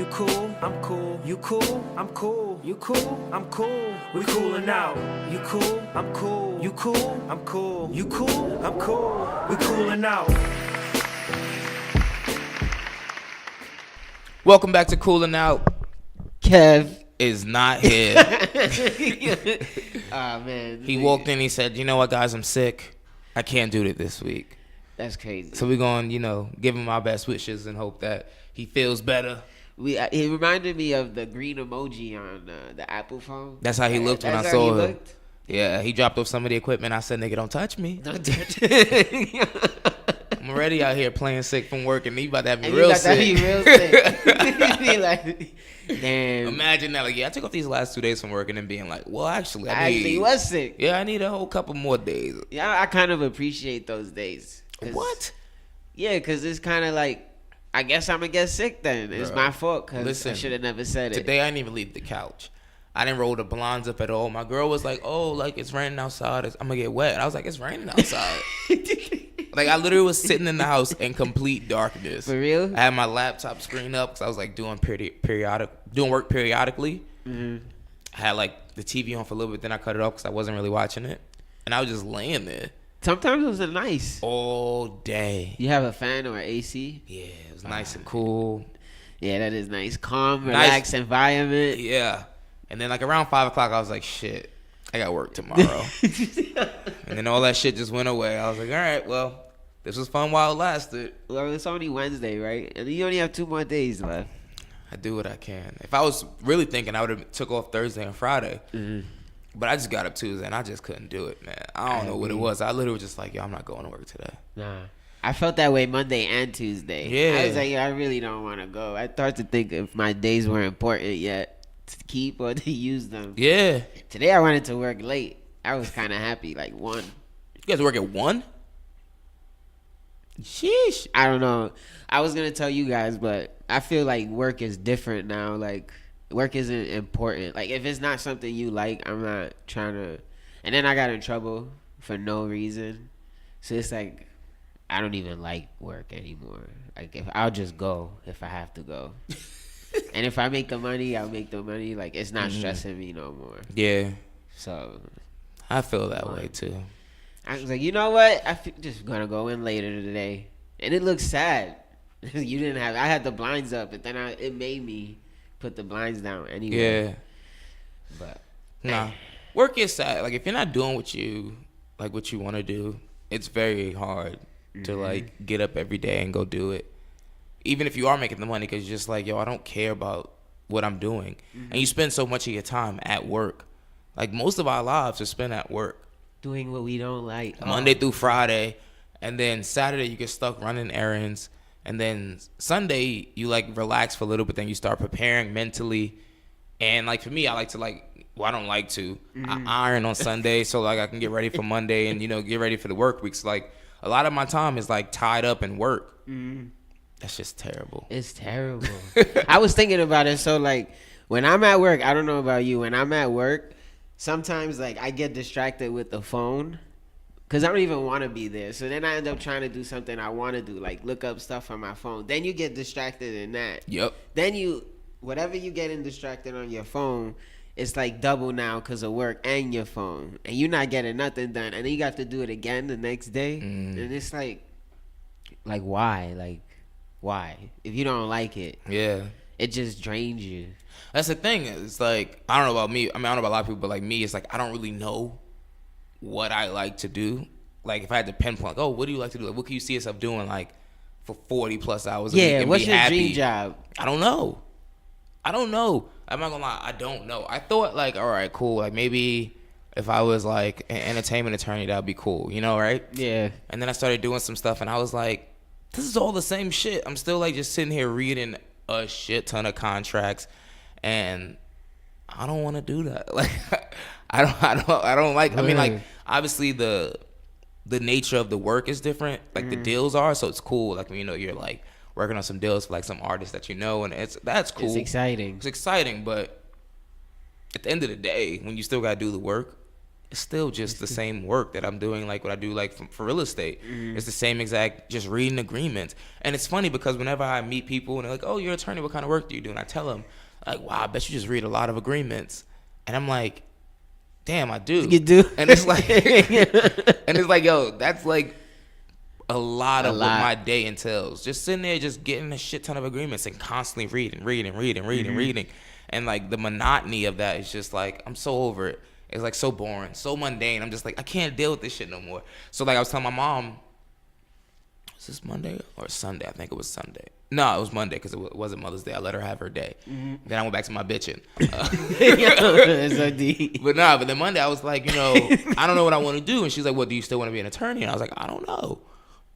You cool, I'm cool. You cool, I'm cool. You cool, I'm cool. We coolin' out. You cool, I'm cool. You cool, I'm cool. You cool, I'm cool. We coolin' out. Welcome back to Coolin' Out. Kev is not here. Man. He walked in, he said, you know what, guys, I'm sick. I can't do it this week. That's crazy. So we're going to, give him our best wishes and hope that he feels better. It reminded me of the green emoji on the Apple phone. That's how he looked when I That's saw how he him. looked? Yeah, he dropped off some of the equipment. I said, nigga, don't touch me. Don't touch it. I'm already out here playing sick from work, and he about to have me And real you got sick. that he real sick. He like, damn. Imagine that. Like, yeah, I took off these last 2 days from work and then being like, well, actually, I actually was sick. Yeah, I need a whole couple more days. Yeah, I kind of appreciate those days. What? Yeah, because it's kind of like, I guess I'm going to get sick then. It's Bro, my fault because I listen, should have never said it. Today, I didn't even leave the couch. I didn't roll the blinds up at all. My girl was like, oh, like, it's raining outside. I'm going to get wet. And I was like, it's raining outside. Like, I literally was sitting in the house in complete darkness. For real? I had my laptop screen up because I was, like, doing work periodically. Mm-hmm. I had, like, the TV on for a little bit. Then I cut it off because I wasn't really watching it. And I was just laying there. Sometimes it was nice. All day. You have a fan or AC? Yeah, it was nice and cool. Yeah, that is nice. Calm, relaxed environment. Yeah. And then, like, around 5 o'clock, I was like, shit, I got work tomorrow. And then all that shit just went away. I was like, all right, well, this was fun while it lasted. Well, it's only Wednesday, right? And you only have 2 more days left. I do what I can. If I was really thinking, I would have took off Thursday and Friday. Mm-hmm. But I just got up Tuesday, and I just couldn't do it, man. I don't know what it was. I literally was just like, yo, I'm not going to work today. Nah. I felt that way Monday and Tuesday. Yeah. I was like, I really don't want to go. I started to think if my days were important yet to keep or to use them. Yeah. Today I wanted to work late. I was kind of happy, like 1. You guys work at 1? Sheesh. I don't know. I was going to tell you guys, but I feel like work is different now. Like, work isn't important. Like, if it's not something you like, I'm not trying to. And then I got in trouble for no reason. So it's like, I don't even like work anymore. Like, if I'll just go if I have to go. And if I make the money, I'll make the money. Like, it's not stressing me no more. Yeah. So I feel that way, too. I was like, you know what? Just gonna go in later today. And it looks sad. You didn't have. I had the blinds up, but then it made me put the blinds down anyway. Yeah. But Nah. Work is sad. Like, if you're not doing what you want to do, it's very hard to, like, get up every day and go do it. Even if you are making the money, because you're just like, yo, I don't care about what I'm doing. And you spend so much of your time at work. Like, most of our lives are spent at work. doing what we don't like. Monday through Friday. And then Saturday, you get stuck running errands. And then Sunday, you, like, relax for a little bit. Then you start preparing mentally. And, like, for me, I like to, like, well, I don't like to. I iron on Sunday so, like, I can get ready for Monday and, get ready for the work weeks. Like, a lot of my time is, like, tied up in work. That's just terrible. It's terrible. I was thinking about it. So, like, when I'm at work, I don't know about you. When I'm at work, sometimes, like, I get distracted with the phone because I don't even want to be there. So then I end up trying to do something I want to do, like look up stuff on my phone. Then you get distracted in that. Yep. Then whatever you getting distracted on your phone, it's like double now because of work and your phone. And you're not getting nothing done. And then you got to do it again the next day. And it's like why? Like, why? If you don't like it, Yeah. it just drains you. That's the thing. It's like, I don't know about me. I mean, I don't know about a lot of people, but like me, it's like I don't really know what I like to do. Like, if I had to pinpoint, like, oh, what do you like to do? Like, what can you see yourself doing, like, for 40 plus hours a week and what's be your happy? dream job? I don't know. I'm not gonna lie. I don't know. I thought, like, all right, cool. Like, maybe if I was like an entertainment attorney, that'd be cool. Right? Yeah. And then I started doing some stuff, and I was like, this is all the same shit. I'm still like just sitting here reading a shit ton of contracts, and I don't want to do that. Like, I don't like. I mean, like, obviously the nature of the work is different. Like, the deals are, so it's cool. Like, you're like working on some deals for like some artists that and that's cool. It's exciting. It's exciting, but at the end of the day, when you still gotta do the work, it's still just the same work that I'm doing, like what I do like for real estate. It's the same exact, just reading agreements. And it's funny because whenever I meet people and they're like, oh, you're an attorney, what kind of work do you do? And I tell them, like, wow, I bet you just read a lot of agreements. And I'm like, damn, I do. You do? And it's like, yo, that's like a lot of what my day entails. Just sitting there, just getting a shit ton of agreements and constantly reading. And like the monotony of that is just like, I'm so over it. It's like so boring, so mundane. I'm just like, I can't deal with this shit no more. So like I was telling my mom, was this Monday or Sunday? I think it was Sunday. No, it was Monday because it wasn't Mother's Day. I let her have her day. Then I went back to my bitching. But then Monday I was like, you know, I don't know what I want to do. And she's like, well, do you still want to be an attorney? And I was like, I don't know.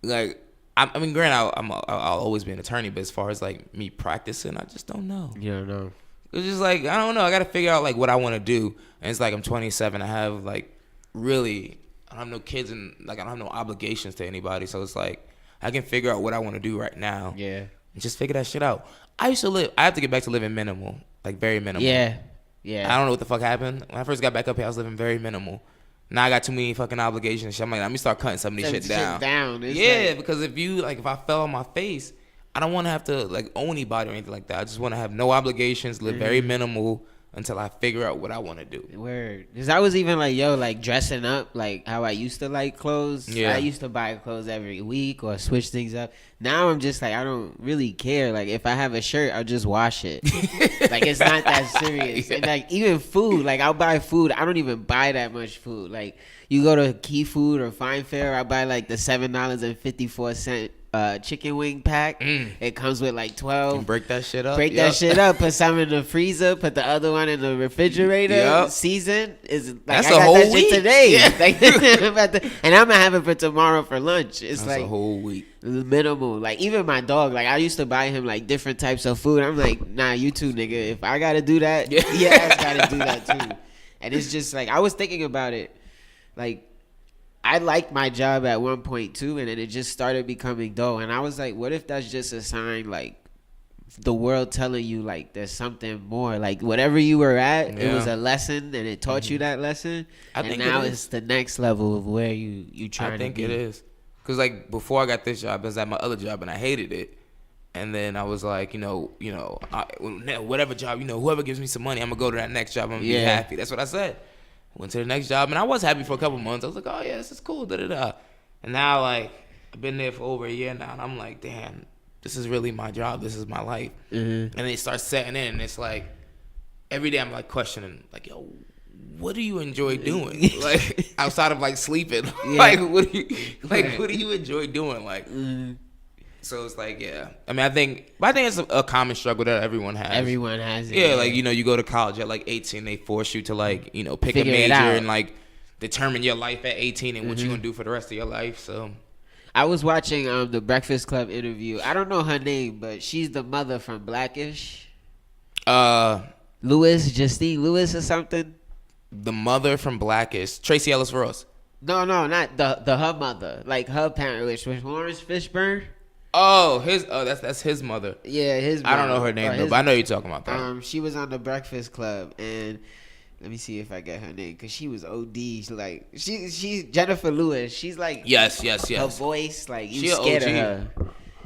Like, I mean, granted, I'll always be an attorney, but as far as like me practicing, I just don't know. You don't know. It's just like, I don't know. I got to figure out like what I want to do. And it's like, I'm 27. I have like really, I don't have no kids and like I don't have no obligations to anybody. So it's like, I can figure out what I want to do right now. Yeah. And just figure that shit out. I have to get back to living minimal, like very minimal. Yeah. Yeah. I don't know what the fuck happened. When I first got back up here, I was living very minimal. Now I got too many fucking obligations and shit. I'm like, let me start cutting some of these shit down. Yeah, like, because if I fell on my face, I don't want to have to like own anybody or anything like that. I just want to have no obligations, live very minimal until I figure out what I want to do. Word. Because I was even like, yo, like dressing up, like how I used to like clothes. Yeah. I used to buy clothes every week or switch things up. Now I'm just like, I don't really care. Like if I have a shirt, I'll just wash it. Like it's not that serious. And like even food, like I'll buy food. I don't even buy that much food. Like you go to Key Food or Fine Fare, I buy like the $7.54 chicken wing pack. It comes with like 12. And break that shit up. That shit up. Put some in the freezer. Put the other one in the refrigerator. Season is like that's I got a whole that week. Shit today. Yeah. Like, and I'm gonna have it for tomorrow for lunch. It's that's like a whole week. Minimal. Like even my dog. Like I used to buy him like different types of food. I'm like, nah, you too, nigga. If I gotta do that, I gotta do that too. And it's just like I was thinking about it, like. I liked my job at one point too, and then it just started becoming dull. And I was like, what if that's just a sign, like, the world telling you, like, there's something more? Like, whatever you were at, it was a lesson, and it taught you that lesson. And now it's the next level of where you trying to be. I think it is. Because, like, before I got this job, I was at my other job, and I hated it. And then I was like, whatever job, whoever gives me some money, I'm going to go to that next job. I'm going to be happy. That's what I said. Went to the next job, and I was happy for a couple months. I was like, oh, yeah, this is cool, da-da-da. And now, like, I've been there for over a year now, and I'm like, damn, this is really my job. This is my life. And then it starts setting in, and it's like, every day I'm, like, questioning, like, yo, what do you enjoy doing? Like, outside of, like, sleeping. Like, what do you enjoy doing? Like, so it's like, yeah. I mean, I think it's a common struggle that everyone has. Everyone has it. Yeah, like, you go to college at, like, 18. They force you to, like, pick a major and, like, determine your life at 18 and what you're going to do for the rest of your life. So I was watching the Breakfast Club interview. I don't know her name, but she's the mother from Blackish. Justine Lewis or something. The mother from Blackish. Tracy Ellis Ross. No, not the her mother. Like, her parent, which was Lawrence Fishburne. Oh, that's his mother. Yeah, his mother. I don't know her name though, but I know you're talking about that. She was on the Breakfast Club, and let me see if I get her name, because she was OD. Like she's Jennifer Lewis. She's like yes. Her voice, like you scared of her.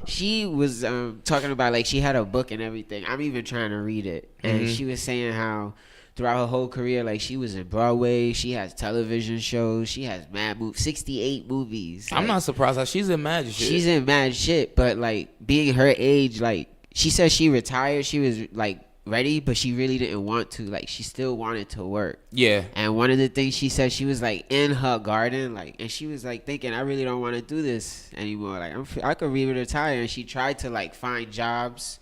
She was talking about like she had a book and everything. I'm even trying to read it, and she was saying how throughout her whole career, like she was in Broadway, she has television shows, she has 68 movies. I'm not surprised. She's in mad shit. She's in mad shit, but like being her age, like she said she retired, she was like ready, but she really didn't want to. Like she still wanted to work. Yeah. And one of the things she said, she was like in her garden, like, and she was like thinking, I really don't want to do this anymore. Like I could really retire. And she tried to like find jobs.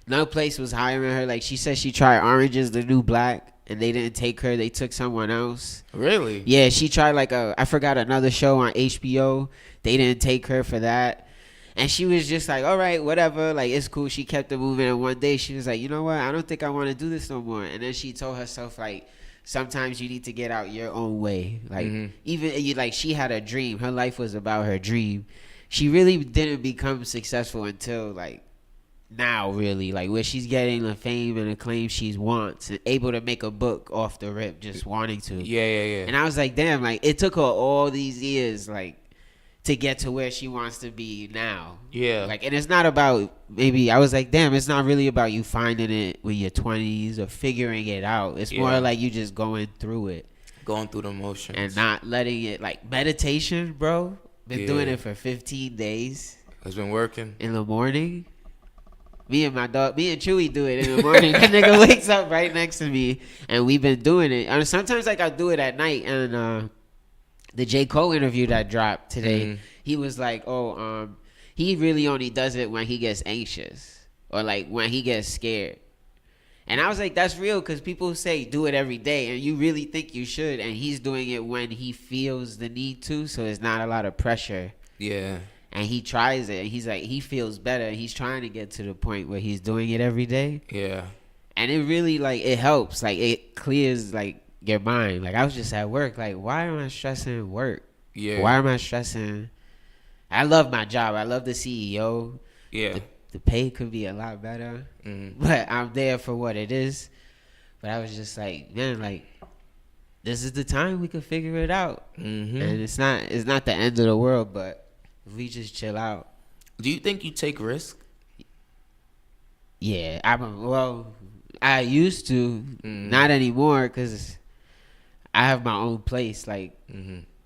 No place was hiring her. Like she said she tried Orange is the New Black and they didn't take her. They took someone else. Really? Yeah, she tried like I forgot another show on HBO. They didn't take her for that. And she was just like, all right, whatever. Like, it's cool. She kept it moving. And one day she was like, you know what? I don't think I want to do this no more. And then she told herself, like, sometimes you need to get out your own way. Like, even she had a dream. Her life was about her dream. She really didn't become successful until, like, now, really, like where she's getting the fame and acclaim she wants, and able to make a book off the rip, just wanting to. Yeah. And I was like, damn, like it took her all these years, like, to get to where she wants to be now. Yeah. Like, and it's not about, maybe, I was like, damn, it's not really about you finding it with your 20s or figuring it out. It's more like you just going through it. Going through the motions. And not letting it, like, meditation, bro. Been doing it for 15 days. It's been working. In the morning. Me and Chewy do it in the morning. That nigga wakes up right next to me, and we've been doing it. And sometimes, like, I do it at night, and the J. Cole interview that dropped today, he was like, he really only does it when he gets anxious or like when he gets scared. And I was like, that's real, because people say do it every day, and you really think you should, and he's doing it when he feels the need to, so it's not a lot of pressure. Yeah. And he tries it, and he's like, he feels better, and he's trying to get to the point where he's doing it every day. Yeah. And it really, like, it helps. Like, it clears, like, your mind. Like, I was just at work, like, why am I stressing work? Yeah. Why am I stressing? I love my job. I love the CEO. Yeah. The pay could be a lot better, but I'm there for what it is. But I was just like, man, like, this is the time we could figure it out. And it's not the end of the world, but if we just chill out. Do you think you take risks? Yeah, I used to, not anymore, because I have my own place. Like,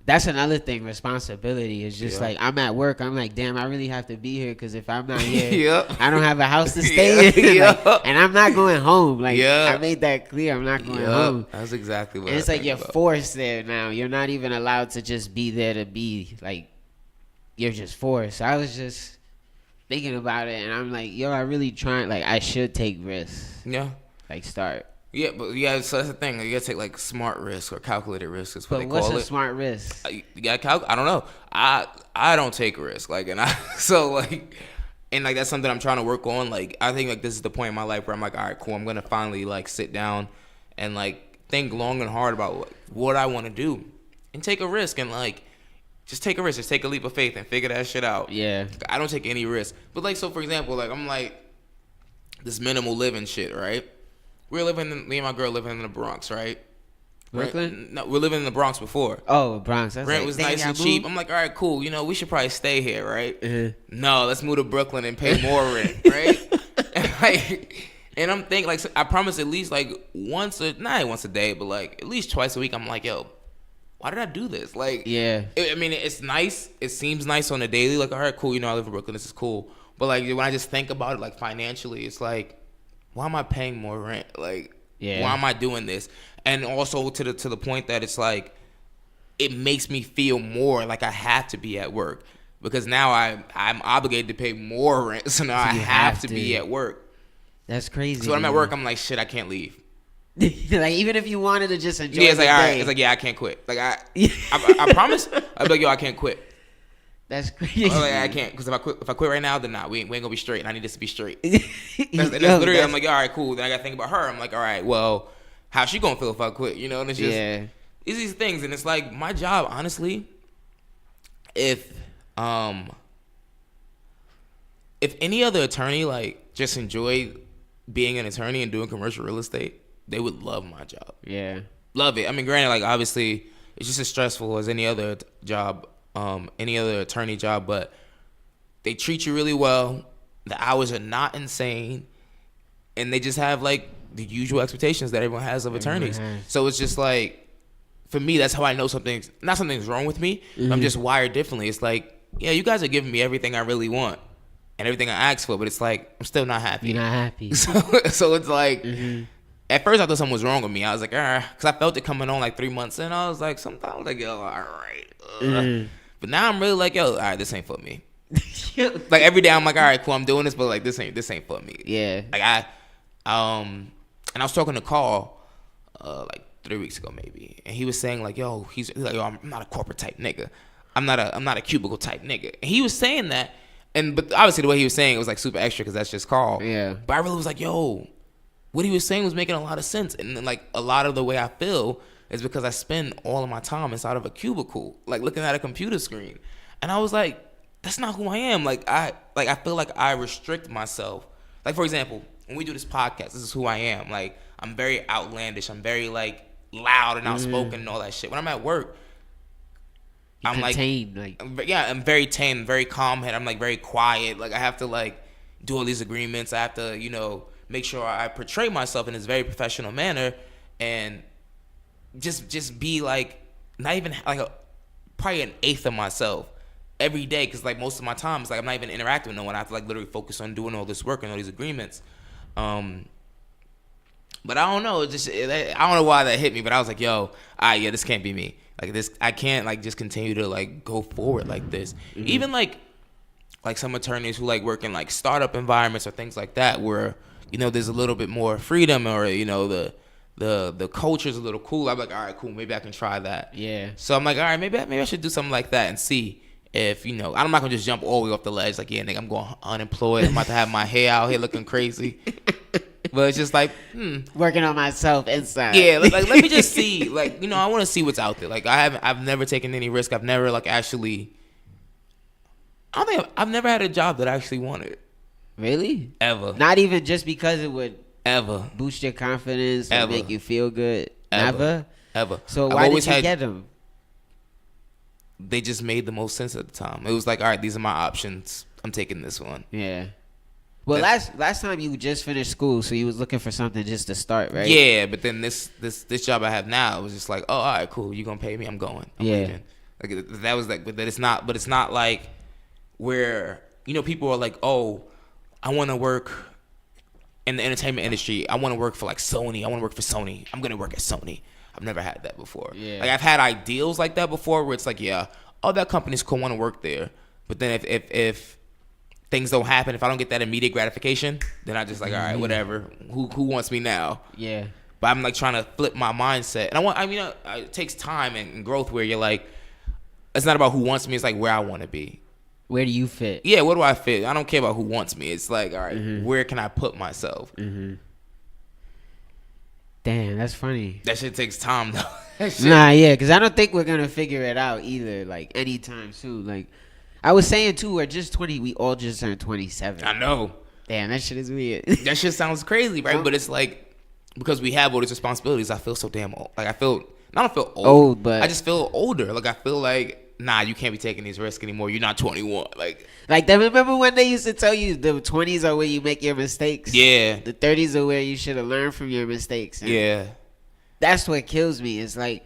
that's another thing. Responsibility is just like, I'm at work. I'm like, damn, I really have to be here, because if I'm not here, I don't have a house to stay in. Like, and I'm not going home. Like, I made that clear. I'm not going home. That's exactly what. And it's like you're forced there now. You're not even allowed to just be there to be. Like, you're just forced. I was just thinking about it, and I'm like, yo, I really trying. Like, I should take risks. Yeah. Like, start. Yeah, but so that's the thing. You gotta take like smart risks or calculated risks. Is what they call it. But what's a smart risk? You gotta I don't know. I don't take risks. Like, and so like, and like that's something I'm trying to work on. Like, I think like this is the point in my life where I'm like, all right, cool. I'm gonna finally like sit down and like think long and hard about what I want to do and take a risk and like just take a risk. Just take a leap of faith and figure that shit out. Yeah. I don't take any risks. But like, so for example, like I'm like this minimal living shit, right? Me and my girl living in the Bronx, right? Brooklyn? No, we're living in the Bronx before. Oh, Bronx. Rent was nice and cheap. I'm like, all right, cool. You know, we should probably stay here, right? No, let's move to Brooklyn and pay more rent, right? And I'm thinking, like, I promise at least, like, not once a day, but, like, at least twice a week, I'm like, yo, why did I do this? Like, yeah. I mean, it's nice. It seems nice on the daily. Like, all right, cool. You know, I live in Brooklyn. This is cool. But, like, when I just think about it, like, financially, it's like, why am I paying more rent? Like, why am I doing this? And also to the point that it's like, it makes me feel more like I have to be at work because now I'm obligated to pay more rent. So now I have to be at work. That's crazy. So when I'm at work, I'm like, shit, I can't leave. Like, even if you wanted to just enjoy it's like, the all day. right. It's like, yeah, I can't quit. Like, I promise. I'd be like, yo, I can't quit. That's crazy. Like, I can't, because if I quit right now, then we ain't gonna be straight, and I need this to be straight. That's literally, I'm like, all right, cool. Then I gotta think about her. I'm like, all right, well, how's she gonna feel if I quit? You know, and it's just it's these things, and it's like my job, honestly. If any other attorney like just enjoyed being an attorney and doing commercial real estate, they would love my job. Yeah, love it. I mean, granted, like obviously, it's just as stressful as any other job. Any other attorney job, but they treat you really well. The hours are not insane, and they just have like the usual expectations that everyone has of attorneys. So it's just like, for me, that's how I know something's wrong with me. I'm just wired differently. It's like, yeah, you guys are giving me everything I really want and everything I asked for, but it's like I'm still not happy. You're not happy. So it's like, at first I thought something was wrong with me. I was like, because I felt it coming on like 3 months in. I was like, sometimes like, yo, all right. But now I'm really like, yo, all right, this ain't for me. Like every day I'm like, all right, cool, I'm doing this, but like this ain't for me. Yeah. Like and I was talking to Carl, like 3 weeks ago maybe, and he was saying like, yo, he's like, yo, I'm not a corporate type nigga. I'm not a cubicle type nigga. And he was saying that, but obviously the way he was saying it was like super extra because that's just Carl. Yeah. But I really was like, yo, what he was saying was making a lot of sense, and then, like a lot of the way I feel is because I spend all of my time inside of a cubicle, like looking at a computer screen. And I was like, that's not who I am. Like I feel like I restrict myself like for example, when we do this podcast, this is who I am. Like I'm very outlandish. I'm very like loud and outspoken and all that shit. When I'm at work, I'm contained, I'm very tame, very calm head. I'm like very quiet. Like I have to like do all these agreements. I have to, you know, make sure I portray myself in this very professional manner and just be like not even like probably an eighth of myself every day, because like most of my time it's like I'm not even interacting with no one. I have to like literally focus on doing all this work and all these agreements. But I don't know, I don't know why that hit me, but I was like, yo, yeah, this can't be me. Like this, I can't like just continue to like go forward like this. Mm-hmm. Even like some attorneys who like work in like startup environments or things like that, where you know there's a little bit more freedom, or you know the culture's a little cool. I'm like, all right, cool, maybe I can try that. Yeah. So I'm like, all right, maybe I should do something like that and see if, you know, I'm not gonna just jump all the way off the ledge. Like, yeah, nigga, I'm going unemployed. I'm about to have my hair out here looking crazy. But it's just like, working on myself inside. Yeah, like let me just see. Like, you know, I want to see what's out there. Like, I've never taken any risk. I've never like actually. I don't think I've never had a job that I actually wanted. Really? Ever. Not even just because it would ever boost your confidence or make you feel good. Ever. So why did you get them? They just made the most sense at the time. It was like, all right, these are my options. I'm taking this one. Yeah. Well, last time you just finished school, so you was looking for something just to start, right? Yeah, but then this job I have now was just like, oh, all right, cool. You gonna pay me? I'm going. I'm leaving. Like that was like, but it's not like where, you know, people are like, oh, I want to work in the entertainment industry. I want to work for like Sony. I want to work for Sony. I'm gonna work at Sony. I've never had that before. Yeah. Like I've had ideals like that before, where it's like, yeah, oh, that company's cool. I want to work there. But then if things don't happen, if I don't get that immediate gratification, then I just like, all right, whatever. Who wants me now? Yeah. But I'm like trying to flip my mindset, and it takes time and growth where you're like, it's not about who wants me. It's like where I want to be. Where do you fit? Yeah, where do I fit? I don't care about who wants me. It's like, all right, where can I put myself? Mm-hmm. Damn, that's funny. That shit takes time though. Nah, yeah, because I don't think we're gonna figure it out either, like anytime soon. Like I was saying too, we're just 20. We all just turned 27. I know. Damn, that shit is weird. That shit sounds crazy, right? But it's like, because we have all these responsibilities, I feel so damn old. Like I don't feel old, but I just feel older. Like I feel like, nah, you can't be taking these risks anymore. You're not 21. Like remember when they used to tell you the 20s are where you make your mistakes? Yeah. The 30s are where you should have learned from your mistakes. And yeah. That's what kills me. It's like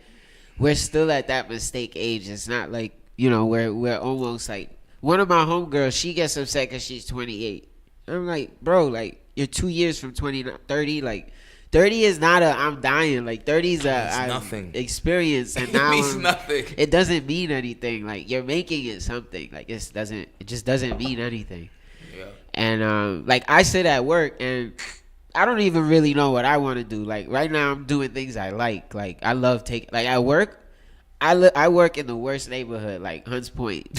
we're still at that mistake age. It's not like, you know, we're almost like, one of my homegirls, she gets upset because she's 28. I'm like, bro, like you're 2 years from 30. Like 30 is not I'm dying. Like 30 is nothing. Experience, and now it means nothing. It doesn't mean anything. Like you're making it something. Like it just doesn't mean anything. Yeah. And like I sit at work and I don't even really know what I want to do. Like right now I'm doing things I like. Like I love taking, like at work, I work in the worst neighborhood, like Hunts Point.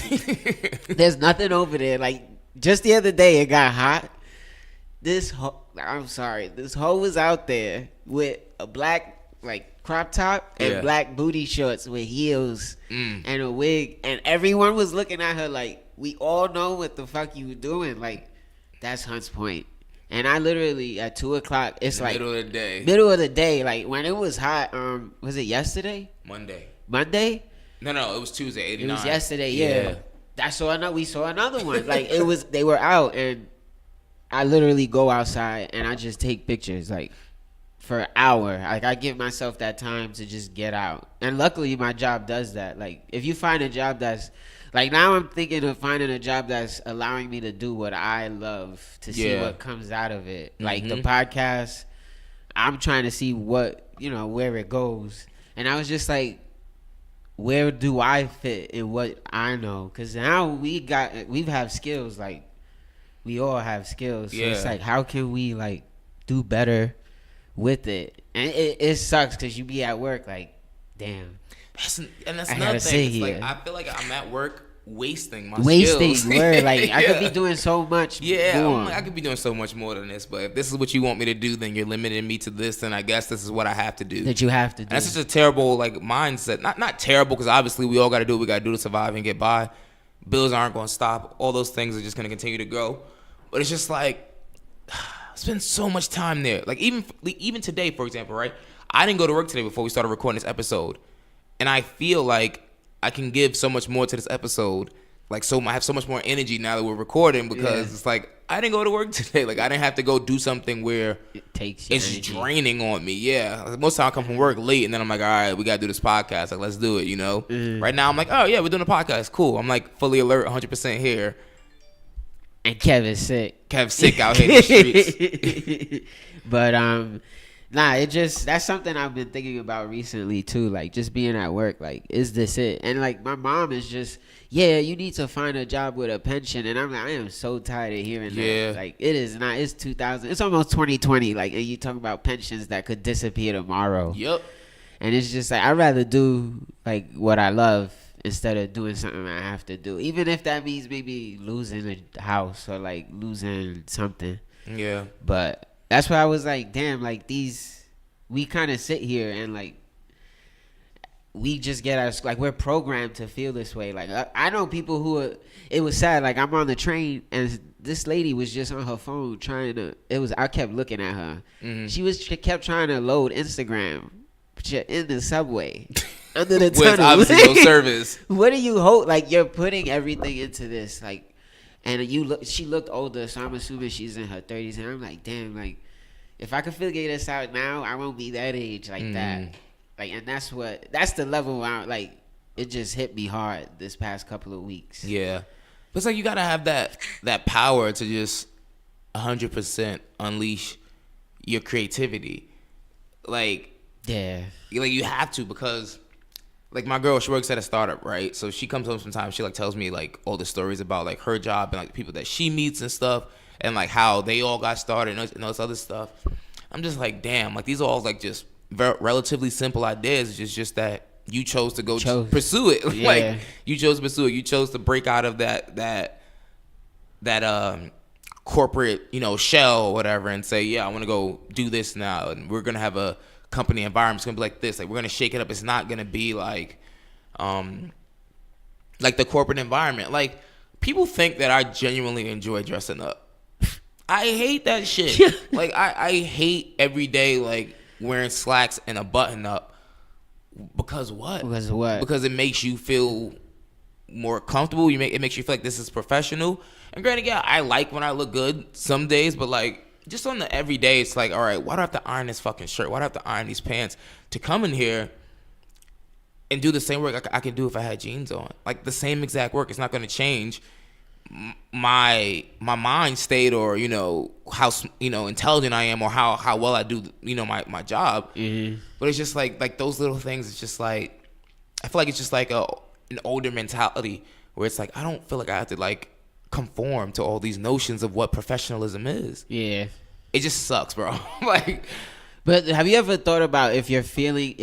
There's nothing over there. Like just the other day it got hot. This hoe was out there with a black like crop top and black booty shorts with heels and a wig, and everyone was looking at her like, we all know what the fuck you doing. Like that's Hunts Point. And I literally at 2:00, it's like middle of the day. Like when it was hot. Was it yesterday? Monday? No, it was Tuesday. 89. It was yesterday. Yeah. We saw another one. Like they were out, and I literally go outside and I just take pictures like for an hour. Like I give myself that time to just get out. And luckily my job does that. Like if you find a job that's like, now I'm thinking of finding a job that's allowing me to do what I love, to see what comes out of it. Like the podcast, I'm trying to see what, you know, where it goes. And I was just like, where do I fit in what I know? Because now we have skills. Like we all have skills. So it's like, how can we like do better with it? And it sucks because you be at work like, damn. That's another thing. It's like, I feel like I'm at work wasting my skills. Word. Like I could be doing so much more. I'm like, I could be doing so much more than this, but if this is what you want me to do, then you're limiting me to this, and I guess this is what I have to do. That you have to do. And that's just a terrible like mindset. Not terrible, because obviously we all got to do what we got to do to survive and get by. Bills aren't going to stop. All those things are just going to continue to grow. But it's just like, spend so much time there. Like even today, for example, right? I didn't go to work today before we started recording this episode, and I feel like I can give so much more to this episode. Like I have so much more energy now that we're recording because it's like I didn't go to work today. Like I didn't have to go do something where it takes your it's energy. draining on me. Yeah, like, most of the time I come from work late, and then I'm like, all right, we gotta do this podcast. Like let's do it. You know. Right now I'm like, oh yeah, we're doing a podcast. Cool. I'm like fully alert, 100% here. And Kevin's sick. Kev's sick out here in the streets. But that's something I've been thinking about recently too. Like just being at work, like, is this it? And like my mom is just, yeah, you need to find a job with a pension. And I'm like, I am so tired of hearing that. Like it is not. It's 2000. It's almost 2020. Like, and you talk about pensions that could disappear tomorrow. Yep. And it's just like I'd rather do like what I love instead of doing something I have to do, even if that means maybe losing a house or like losing something. Yeah. But that's why I was like, damn, like we kind of sit here and like we just get us, like we're programmed to feel this way. Like I know people who it was sad. Like I'm on the train and this lady was just on her phone I kept looking at her. Mm-hmm. She kept trying to load Instagram in the subway. Under the tunnel. With obviously no service. What do you hope? Like you're putting everything into this, like, and she looked older, so I'm assuming she's in her 30s, and I'm like, damn, like, if I could figure this out now, I won't be that age like that. Like, and that's the level where like it just hit me hard this past couple of weeks. Yeah, but it's like you gotta have that power to just 100% unleash your creativity. Like, yeah, like you have to, because. Like my girl, she works at a startup, right? So she comes home sometimes. She like tells me like all the stories about like her job and like the people that she meets and stuff, and like how they all got started and all this other stuff. I'm just like, damn, like these are all like just relatively simple ideas. It's just that you chose to go pursue it. Yeah. Like you chose to pursue it. You chose to break out of that corporate, shell or whatever, and say, yeah, I want to go do this now, and we're gonna have a company environment. It's gonna be like this. Like we're gonna shake it up. It's not gonna be like the corporate environment. Like people think that I genuinely enjoy dressing up. I hate that shit. Like I hate every day like wearing slacks and a button up. Because what? Because what? Because it makes you feel more comfortable. It makes you feel like this is professional. And granted, yeah, I like when I look good some days, but like just on the everyday, it's like, all right, why do I have to iron this fucking shirt? Why do I have to iron these pants to come in here and do the same work I could do if I had jeans on? Like the same exact work. It's not going to change my mind state or how intelligent I am or how well I do my job. Mm-hmm. But it's just like those little things. It's just like I feel like it's just like an older mentality where it's like I don't feel like I have to like conform to all these notions of what professionalism is. Yeah, it just sucks, bro. Like, but have you ever thought about if you're feeling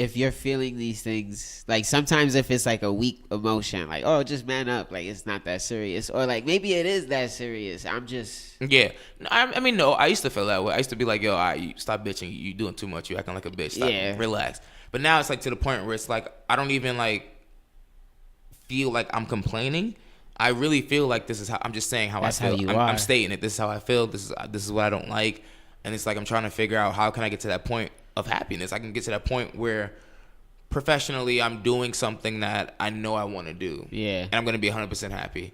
these things, like sometimes if it's like a weak emotion, like, oh, just man up, like it's not that serious, or like maybe it is that serious. I'm just I mean, no, I used to feel that way. I used to be like, yo, all right, you stop bitching, you doing too much, you acting like a bitch, stop, relax. But now it's like to the point where it's like I don't even like feel like I'm complaining. I really feel like this is how I'm just saying how That's I feel. How you I'm stating it. This is how I feel. This is what I don't like, and it's like I'm trying to figure out how can I get to that point of happiness. I can get to that point where professionally I'm doing something that I know I want to do. Yeah, and I'm gonna be 100% happy.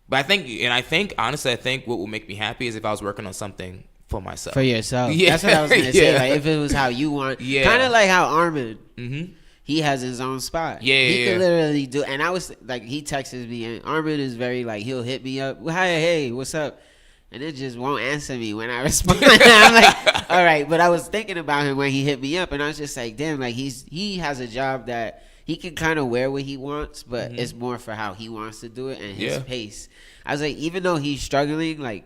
But I think honestly, what will make me happy is if I was working on something for myself. For yourself. Yeah, that's what I was gonna say. Like if it was how you want. Yeah, kind of like how Armin. Mm-hmm. He has his own spot. Yeah, he could literally do. And I was like, he texts me, and Armin is very like, he'll hit me up, hi, hey, what's up? And it just won't answer me when I respond. I'm like, all right. But I was thinking about him when he hit me up, and I was just like, damn, like he has a job that he can kind of wear what he wants, but it's more for how he wants to do it and his pace. I was like, even though he's struggling, like.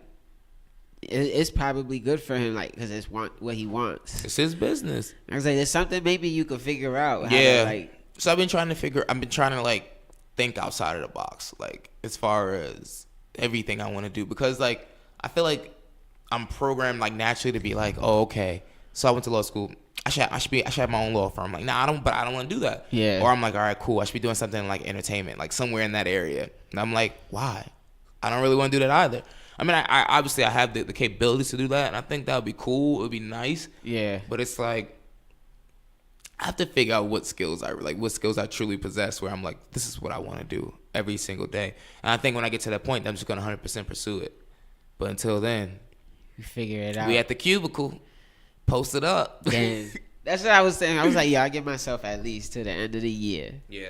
It's probably good for him, like, because it's what he wants. It's his business. I was like, there's something maybe you could figure out. So I've been trying to like think outside of the box, like as far as everything I want to do, because like I feel like I'm programmed like naturally to be like, oh, okay, so I went to law school. I should have my own law firm. Like, nah, I don't want to do that. Yeah. Or I'm like, all right, cool. I should be doing something like entertainment, like somewhere in that area. And I'm like, why? I don't really want to do that either. I mean, I obviously I have the capabilities to do that, and I think that would be cool. It would be nice. Yeah. But it's like I have to figure out what skills I truly possess, where I'm like, this is what I want to do every single day. And I think when I get to that point, I'm just gonna 100% pursue it. But until then, You figure it out. we at the cubicle, post it up. Then that's what I was saying. I was like, I give myself at least to the end of the year. Yeah.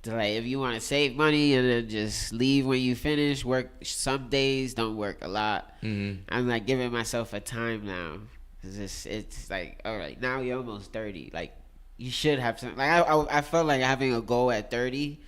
To like, if you want to save money and then just leave when you finish, work some days, don't work a lot. Mm-hmm. I'm like giving myself a time now. It's like, all right, now you're almost 30. Like, you should have something. Like, I felt like having a goal at 30,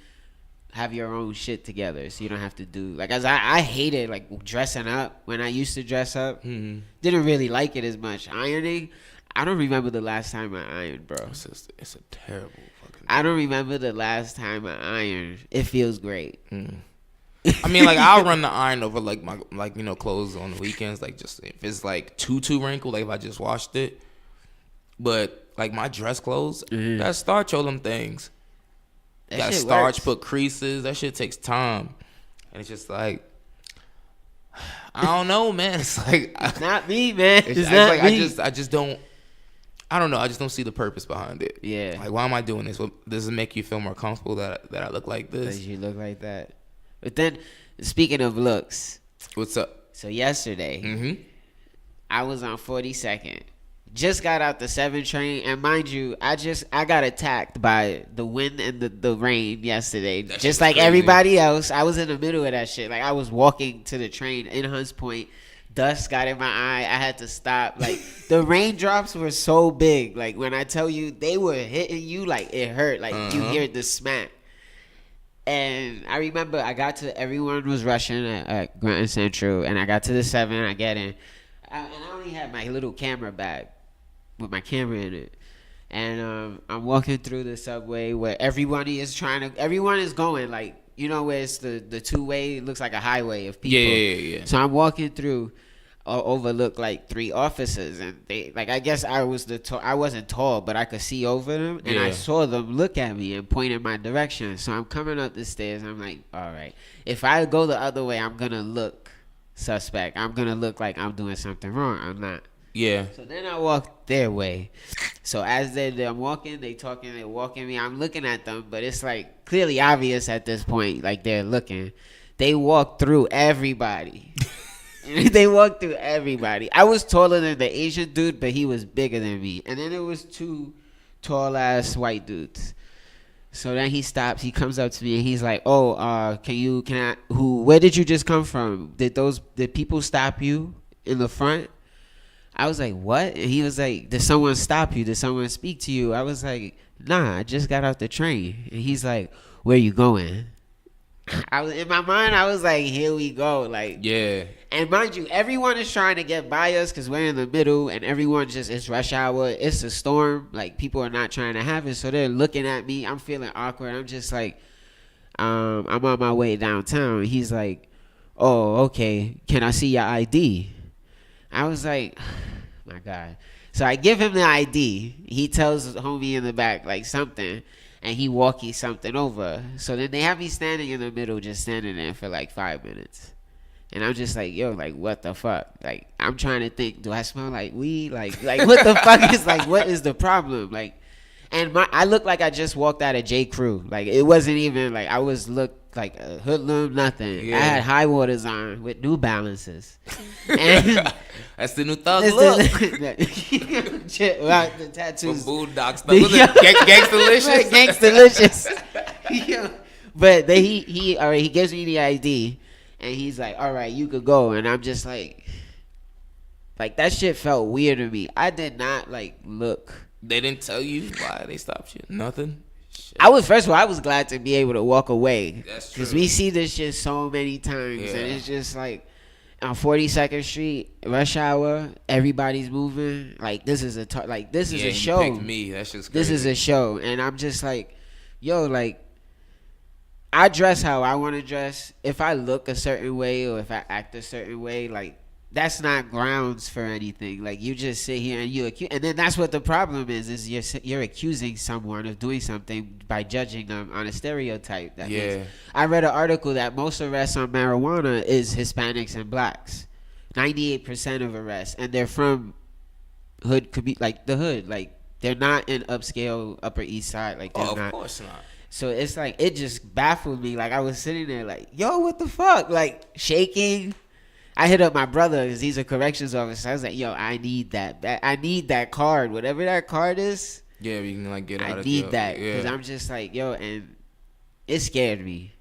have your own shit together so you don't have to do, like, as I hated, like, dressing up when I used to dress up. Mm-hmm. Didn't really like it as much. Ironing, I don't remember the last time I ironed, bro. It's a terrible fucking. I don't remember the last time I ironed. It feels great. I mean, like, I'll run the iron over like my clothes on the weekends, like just if it's like too wrinkled, like if I just washed it. But like my dress clothes, that starch all them things. That Got shit starch, works. put creases. That shit takes time, and it's just like I don't know, man. It's like Not me, man. it's It's like not me. I just don't. I don't know. I just don't see the purpose behind it. Yeah. Like, why am I doing this? Does it make you feel more comfortable that I look like this? Because you look like that. But then, speaking of looks, What's up? so yesterday, Mm-hmm. I was on 42nd. Just got out the 7 train, and mind you, I got attacked by the wind and the rain yesterday. That shit's Just like crazy. everybody else, I was in the middle of that shit. Like, I was walking to the train in Hunts Point. Dust got in my eye. I had to stop. Like, the raindrops were so big. Like, when I tell you, they were hitting you, like, it hurt. Like, you hear the smack. And I remember everyone was rushing at Grant Central, and I got to the 7, I get in. And I only had my little camera bag with my camera in it. And I'm walking through the subway where everyone is going, like, you know, where it's the two-way, it looks like a highway of people. Yeah. So I'm walking through, overlook like 3 officers, and they, like, I guess I wasn't tall, but I could see over them, and I Yeah. saw them look at me and point in my direction. So I'm coming up the stairs. I'm like, all right, if I go the other way, I'm gonna look suspect. I'm gonna look like I'm doing something wrong. I'm not. Yeah. So then I walk their way. So as they're walking, they're walking me. I'm looking at them, but it's like clearly obvious at this point, like they're looking. They walk through everybody. They walked through everybody. I was taller than the Asian dude, but he was bigger than me. And then there was 2 tall ass white dudes. So then he stops. He comes up to me and he's like, "Oh, where did you just come from? Did people stop you in the front?" I was like, "What?" And he was like, "Did someone stop you? Did someone speak to you?" I was like, "Nah, I just got off the train." And he's like, "Where you going?" In my mind, I was like, "Here we go." Like, Yeah. and mind you, everyone is trying to get by us because we're in the middle, and it's rush hour. It's a storm. Like, people are not trying to have it, so they're looking at me. I'm feeling awkward. I'm just like, I'm on my way downtown. He's like, "Oh, okay. Can I see your ID?" I was like, my God. So I give him the ID. He tells homie in the back, like, something, and he walkies something over. So then they have me standing in the middle, just standing there for like 5 minutes. And I'm just like, yo, like, what the fuck? Like, I'm trying to think, do I smell like weed? Like what the fuck is, like, what is the problem? Like, and I look like I just walked out of J. Crew. Like, it wasn't even, like, I looked like a hoodlum, nothing. Yeah. I had high waters on with New Balances. And That's the new thug it's look. the tattoos. From Boondocks. Stuff. Was it Gangstalicious? Gangstalicious. Yeah. But he gives me the ID, and he's like, "All right, you could go." And I'm just like that shit felt weird to me. I did not like look. They didn't tell you why they stopped you? Nothing? Shit. First of all, I was glad to be able to walk away. That's true. Because we see this shit so many times, Yeah. and it's just like on 42nd Street, rush hour, everybody's moving. Like, this is a Yeah, you show. picked me. That's just crazy. This is a show, and I'm just like, yo, like, I dress how I want to dress. If I look a certain way or if I act a certain way, like, that's not grounds for anything. Like, you just sit here and you accuse, and then that's what the problem is you're accusing someone of doing something by judging them on a stereotype. That Yeah. I read an article that most arrests on marijuana is Hispanics and blacks. 98% of arrests, and they're from hood, like the hood. Like, they're not in upscale Upper East Side. Like, they're Oh, not. of course not. So it's like, it just baffled me. Like, I was sitting there like, yo, what the fuck? Like, shaking. I hit up my brother because he's a corrections officer. I was like, yo, I need that. I need that card. Whatever that card is, Yeah, you can like get out I of need jail. that. Because Yeah. I'm just like, yo, and it scared me.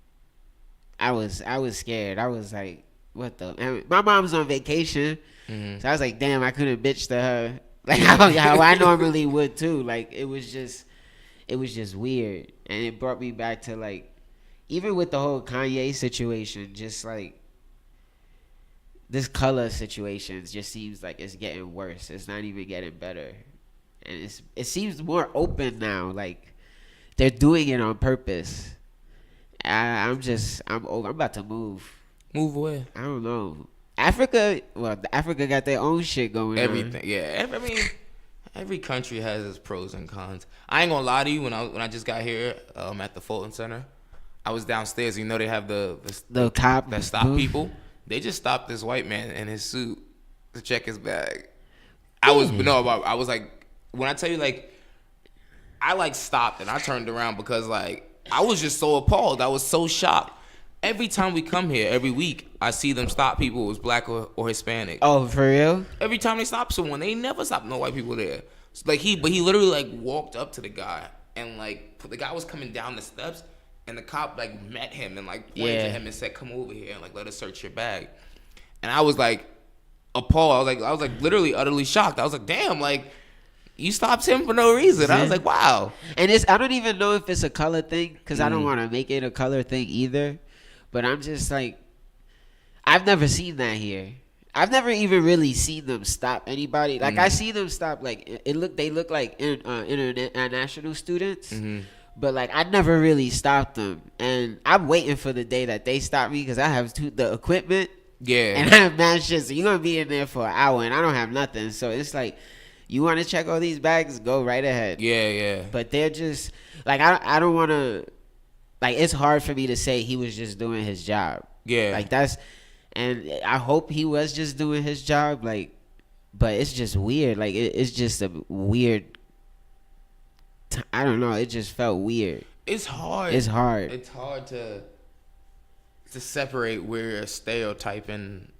I was scared. I was like, what the? And my mom's on vacation. Mhm. So I was like, damn, I couldn't bitch to her. Like, how I normally would too. Like, it was just weird. And it brought me back to, like, even with the whole Kanye situation, just like this color situation just seems like it's getting worse. It's not even getting better. And it seems more open now. Like, they're doing it on purpose. I'm about to move. Move away. I don't know. Africa got their own shit going on. Everything. Yeah. I mean, every country has its pros and cons. I ain't gonna lie to you. When I just got here, at the Fulton Center, I was downstairs. You know they have the cop that stop booth. people. They just stopped this white man in his suit to check his bag. I was like, when I tell you, like, I like stopped and I turned around because, like, I was just so appalled. I was so shocked. Every time we come here, every week, I see them stop people who's black or Hispanic. Oh, for real? Every time they stop someone, they never stop no white people there. So, like, he literally, like, walked up to the guy and, like, the guy was coming down the steps and the cop, like, met him and, like, pointed to him and said, come over here and, like, let us search your bag. And I was, like, appalled. I was like literally utterly shocked. I was like, damn, like, you stopped him for no reason. I was like, wow. And I don't even know if it's a color thing, because I don't want to make it a color thing either. But I'm just like, I've never seen that here. I've never even really seen them stop anybody. Like, I see them stop, like, they look like international students. But, like, I never really stopped them. And I'm waiting for the day that they stop me, because I have the equipment. Yeah. And I have mad shit. So you're going to be in there for an hour, and I don't have nothing. So it's like, you want to check all these bags? Go right ahead. Yeah. But they're just, like, I don't want to, like, it's hard for me to say he was just doing his job. Yeah. Like, and I hope he was just doing his job, like, but it's just weird. Like, it's just a weird, I don't know, it just felt weird. It's hard. It's hard. It's hard to separate where stereotyping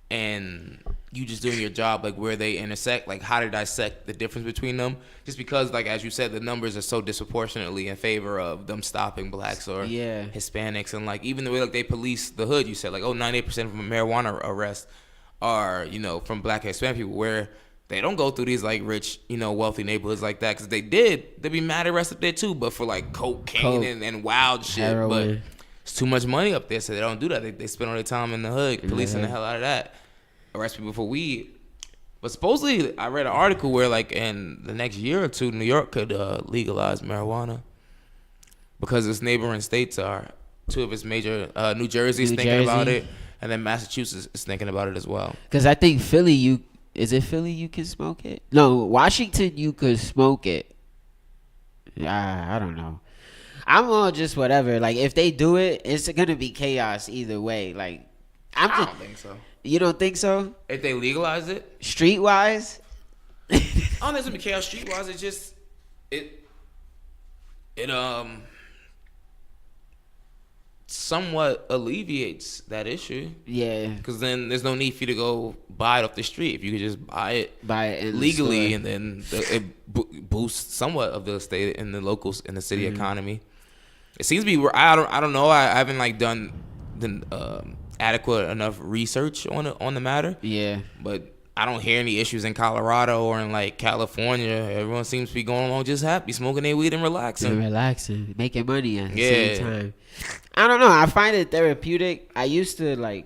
and you just doing your job, like, where they intersect, like, how to dissect the difference between them. Just because, like, as you said, the numbers are so disproportionately in favor of them stopping blacks or Hispanics. And, like, even the way, like, they police the hood, you said, like, 98% of marijuana arrests are, you know, from black and Hispanic people, where they don't go through these, like, rich, you know, wealthy neighborhoods like that. Because if they did, there'd be mad arrests up there too, but for, like, cocaine and wild shit. Heroin. But it's too much money up there, so they don't do that. They spend all their time in the hood policing the hell out of that. Arrest people for weed. But supposedly, I read an article where, like, in the next year or two, New York could legalize marijuana because its neighboring states are, two of its major, New Jersey's thinking about it, and then Massachusetts is thinking about it as well. Because I think Philly, is it Philly you can smoke it? No, Washington you could smoke it. I don't know. I'm all just whatever. Like, if they do it, it's gonna be chaos either way. Like, I don't think so. You don't think so? If they legalize it, Streetwise? I don't think it's gonna be chaos streetwise. It's just it somewhat alleviates that issue. Yeah. Because then there's no need for you to go buy it off the street. If you could just buy it in legally, the and then it boosts somewhat of the state and the locals in the city economy. It seems to be. I don't know. I haven't, like, done the adequate enough research on the matter. Yeah. But I don't hear any issues in Colorado or in, like, California. Everyone seems to be going along just happy, smoking their weed and relaxing. Making money at the Yeah. same time. I don't know. I find it therapeutic. I used to, like,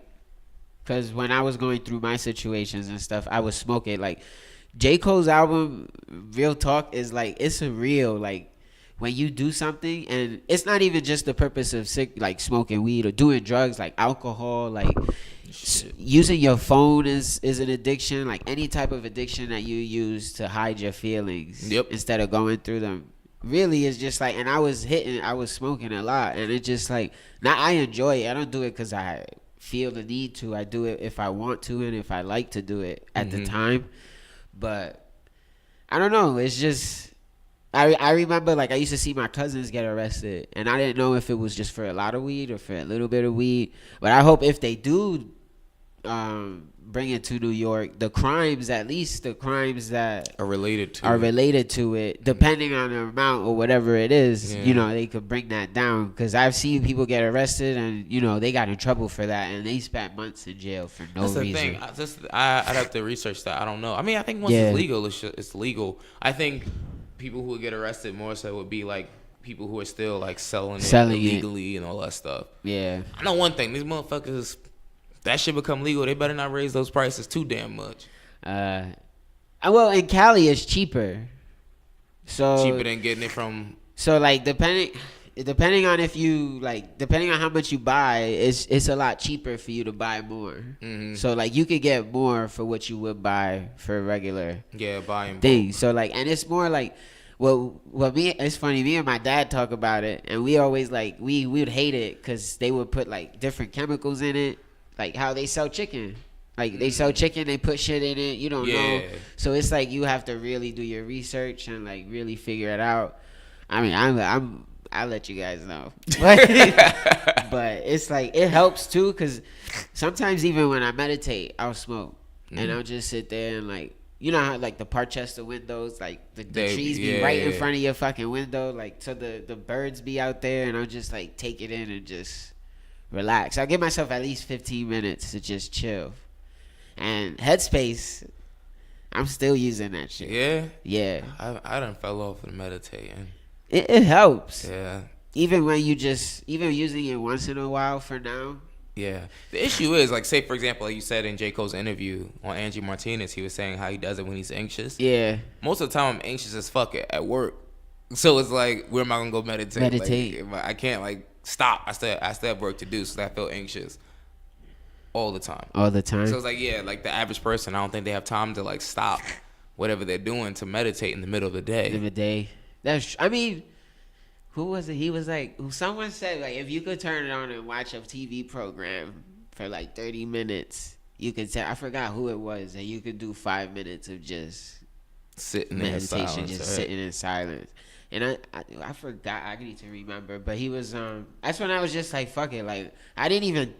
because when I was going through my situations and stuff, I would smoke it. Like, J. Cole's album, Real Talk, is, like, it's a real, like, when you do something, and it's not even just the purpose of like smoking weed or doing drugs, like alcohol, like, Using your phone is an addiction. Like any type of addiction that you use to hide your feelings. Yep. Instead of going through them. Really, it's just like, and I was smoking a lot, and it's just like, now I enjoy it. I don't do it because I feel the need to. I do it if I want to and if I like to do it at the time. But I don't know. It's just, I remember, like, I used to see my cousins get arrested, and I didn't know if it was just for a lot of weed or for a little bit of weed. But I hope if they do bring it to New York, the crimes that Are related to it, depending on the amount or whatever it is, you know, they could bring that down. Because I've seen people get arrested and, you know, they got in trouble for that, and they spent months in jail for no That's reason. the thing. I'd have to research that. I don't know. I mean, I think once it's legal, it's legal. I think people who would get arrested more so would be like people who are still like selling it illegally and all that stuff. Yeah. I know one thing. These motherfuckers, that shit become legal, they better not raise those prices too damn much. Well, in Cali, it's cheaper. So cheaper than getting it from. So like depending on if you depending on how much you buy, it's a lot cheaper for you to buy more. So like you could get more for what you would buy for a regular buying thing. So like, and it's more like. Well, it's funny. Me and my dad talk about it, and we always like we would hate it because they would put like different chemicals in it. Like how they sell chicken. Like they sell chicken, they put shit in it. You don't know. So it's like you have to really do your research and like really figure it out. I mean, I'll let you guys know. But it's like it helps too, because sometimes even when I meditate, I'll smoke and I'll just sit there and like, you know how like the Parchester windows, like the trees be right in front of your fucking window, like so the birds be out there, and I'll just like take it in and just relax. I'll give myself at least 15 minutes to just chill. And Headspace, I'm still using that shit. Yeah. I done fell off with meditating. It helps. Yeah. Even using it once in a while for now. Yeah. The issue is, like, say, for example, like you said in J. Cole's interview on Angie Martinez, he was saying how he does it when he's anxious. Yeah. Most of the time, I'm anxious as fuck at work. So it's like, where am I going to go meditate? Like, I can't, like, stop. I still have work to do, so I feel anxious all the time. So it's like, yeah, like the average person, I don't think they have time to, like, stop whatever they're doing to meditate in the middle of the day. I mean, who was it? He was like, someone said, like, if you could turn it on and watch a TV program for like 30 minutes, you could I forgot who it was, and you could do 5 minutes of just sitting meditation, in silence, just sitting in silence. And I forgot, I need to remember, but he was, that's when I was just like, fuck it. Like, I didn't even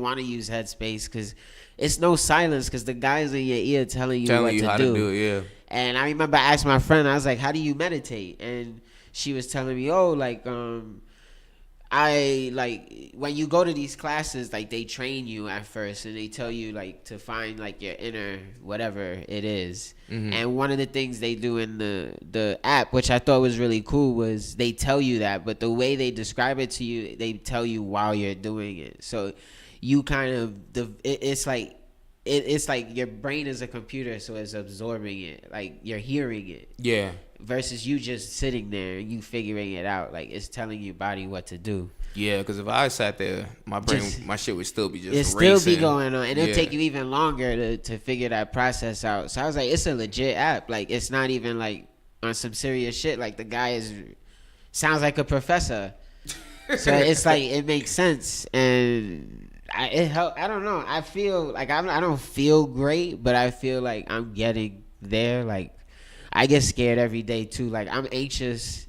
want to use Headspace, because it's no silence, because the guy's in your ear telling you how to do it, yeah. And I remember I asked my friend, I was like, how do you meditate? And she was telling me, I like when you go to these classes, like they train you at first and they tell you like to find like your inner whatever it is. And one of the things they do in the app, which I thought was really cool, was they tell you that, but the way they describe it to you, they tell you while you're doing it. So you kind of it's like your brain is a computer, so it's absorbing it, like you're hearing it. Yeah. Versus you just sitting there and you figuring it out, like it's telling your body what to do. Yeah, because if I sat there, my brain, my shit would still be just racing. It still be going on, and it'll take you even longer to figure that process out. So I was like, it's a legit app. Like it's not even like on some serious shit. Like the guy sounds like a professor. So it's like it makes sense, and it helped. I don't know. I feel like I don't feel great, but I feel like I'm getting there. Like I get scared every day too. Like I'm anxious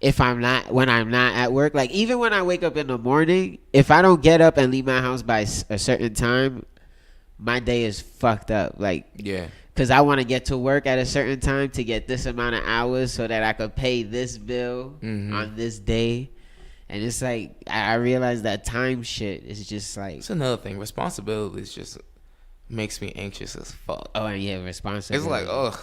when I'm not at work. Like even when I wake up in the morning, if I don't get up and leave my house by a certain time, my day is fucked up. Like yeah, because I want to get to work at a certain time to get this amount of hours so that I could pay this bill on this day. And it's like I realize that time shit is just like, it's another thing. Responsibilities just makes me anxious as fuck. Oh and yeah, responsibility. It's like, ugh.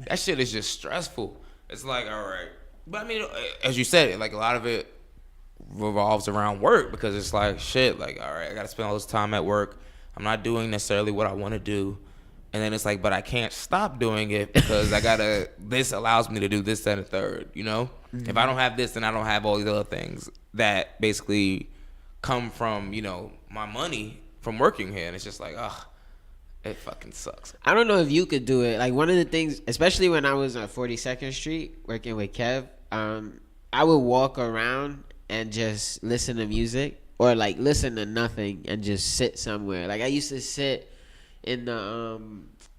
That shit is just stressful. It's like, all right. But I mean, as you said, like a lot of it revolves around work, because it's like, shit, like, all right, I got to spend all this time at work. I'm not doing necessarily what I want to do. And then it's like, but I can't stop doing it because this allows me to do this, that, and the third, you know? If I don't have this, then I don't have all these other things that basically come from, you know, my money from working here. And it's just like, ugh, it fucking sucks. I don't know if you could do it. Like one of the things, especially when I was on 42nd Street working with Kev, I would walk around and just listen to music or like listen to nothing and just sit somewhere. Like I used to sit in the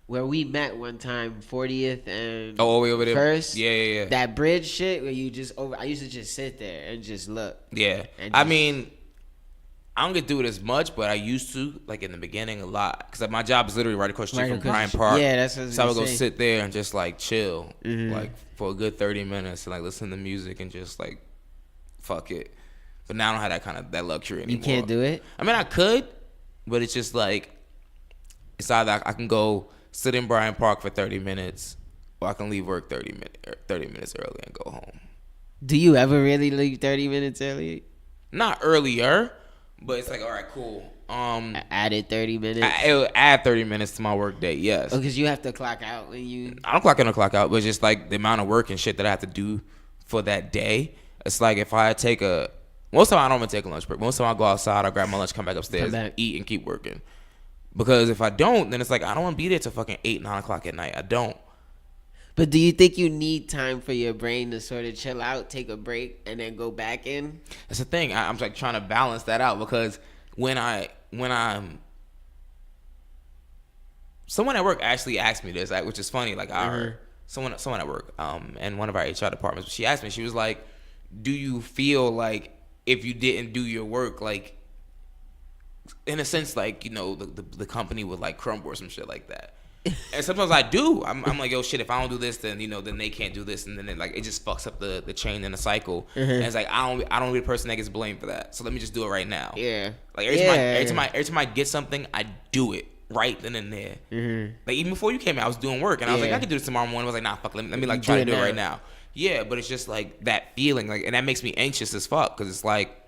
where we met one time, 40th and Oh, way over there. First. Yeah. That bridge shit where you just over. I used to just sit there and just look. Yeah. And I just- mean, I don't get to do it as much, but I used to, like in the beginning, a lot. Because my job is literally right across the street from Bryant Park. Yeah, that's what I was So I would gonna go say. sit there and just like chill, Mm-hmm. like for a good 30 minutes and like listen to music and just like fuck it. But now I don't have that luxury anymore. You can't do it. I mean, I could, but it's just like, it's either I can go sit in Bryant Park for 30 minutes or I can leave work 30 minutes early and go home. Do you ever really leave 30 minutes early? Not earlier, but it's like, all right, cool. Added 30 minutes. It would add 30 minutes to my work day, yes. Because you have to clock out when you. I don't clock in or clock out, but it's just like the amount of work and shit that I have to do for that day. It's like if I take most of the time I don't even take a lunch break. Most of the time I go outside, I grab my lunch, come back upstairs, Come back. eat, and keep working. Because if I don't, then it's like I don't want to be there till fucking 8, 9 o'clock at night. I don't. But do you think you need time for your brain to sort of chill out, take a break, and then go back in? That's the thing. I'm like trying to balance that out because when I'm someone at work actually asked me this, which is funny. Like I heard someone at work, in one of our HR departments. She asked me. She was like, "Do you feel like if you didn't do your work, like in a sense, like you know, the company would like crumble or some shit like that?" And sometimes I do. I'm like, yo, shit. If I don't do this, then then they can't do this, and then it just fucks up the chain and the cycle. And it's like I don't be the person that gets blamed for that. So let me just do it right now. Yeah. Like every time I get something, I do it right then and there. Like even before you came out, I was doing work, and I was like, I could do this tomorrow morning. I was like, nah, fuck. Let me like try to do it right now. Yeah, but it's just like that feeling, like, and that makes me anxious as fuck because it's like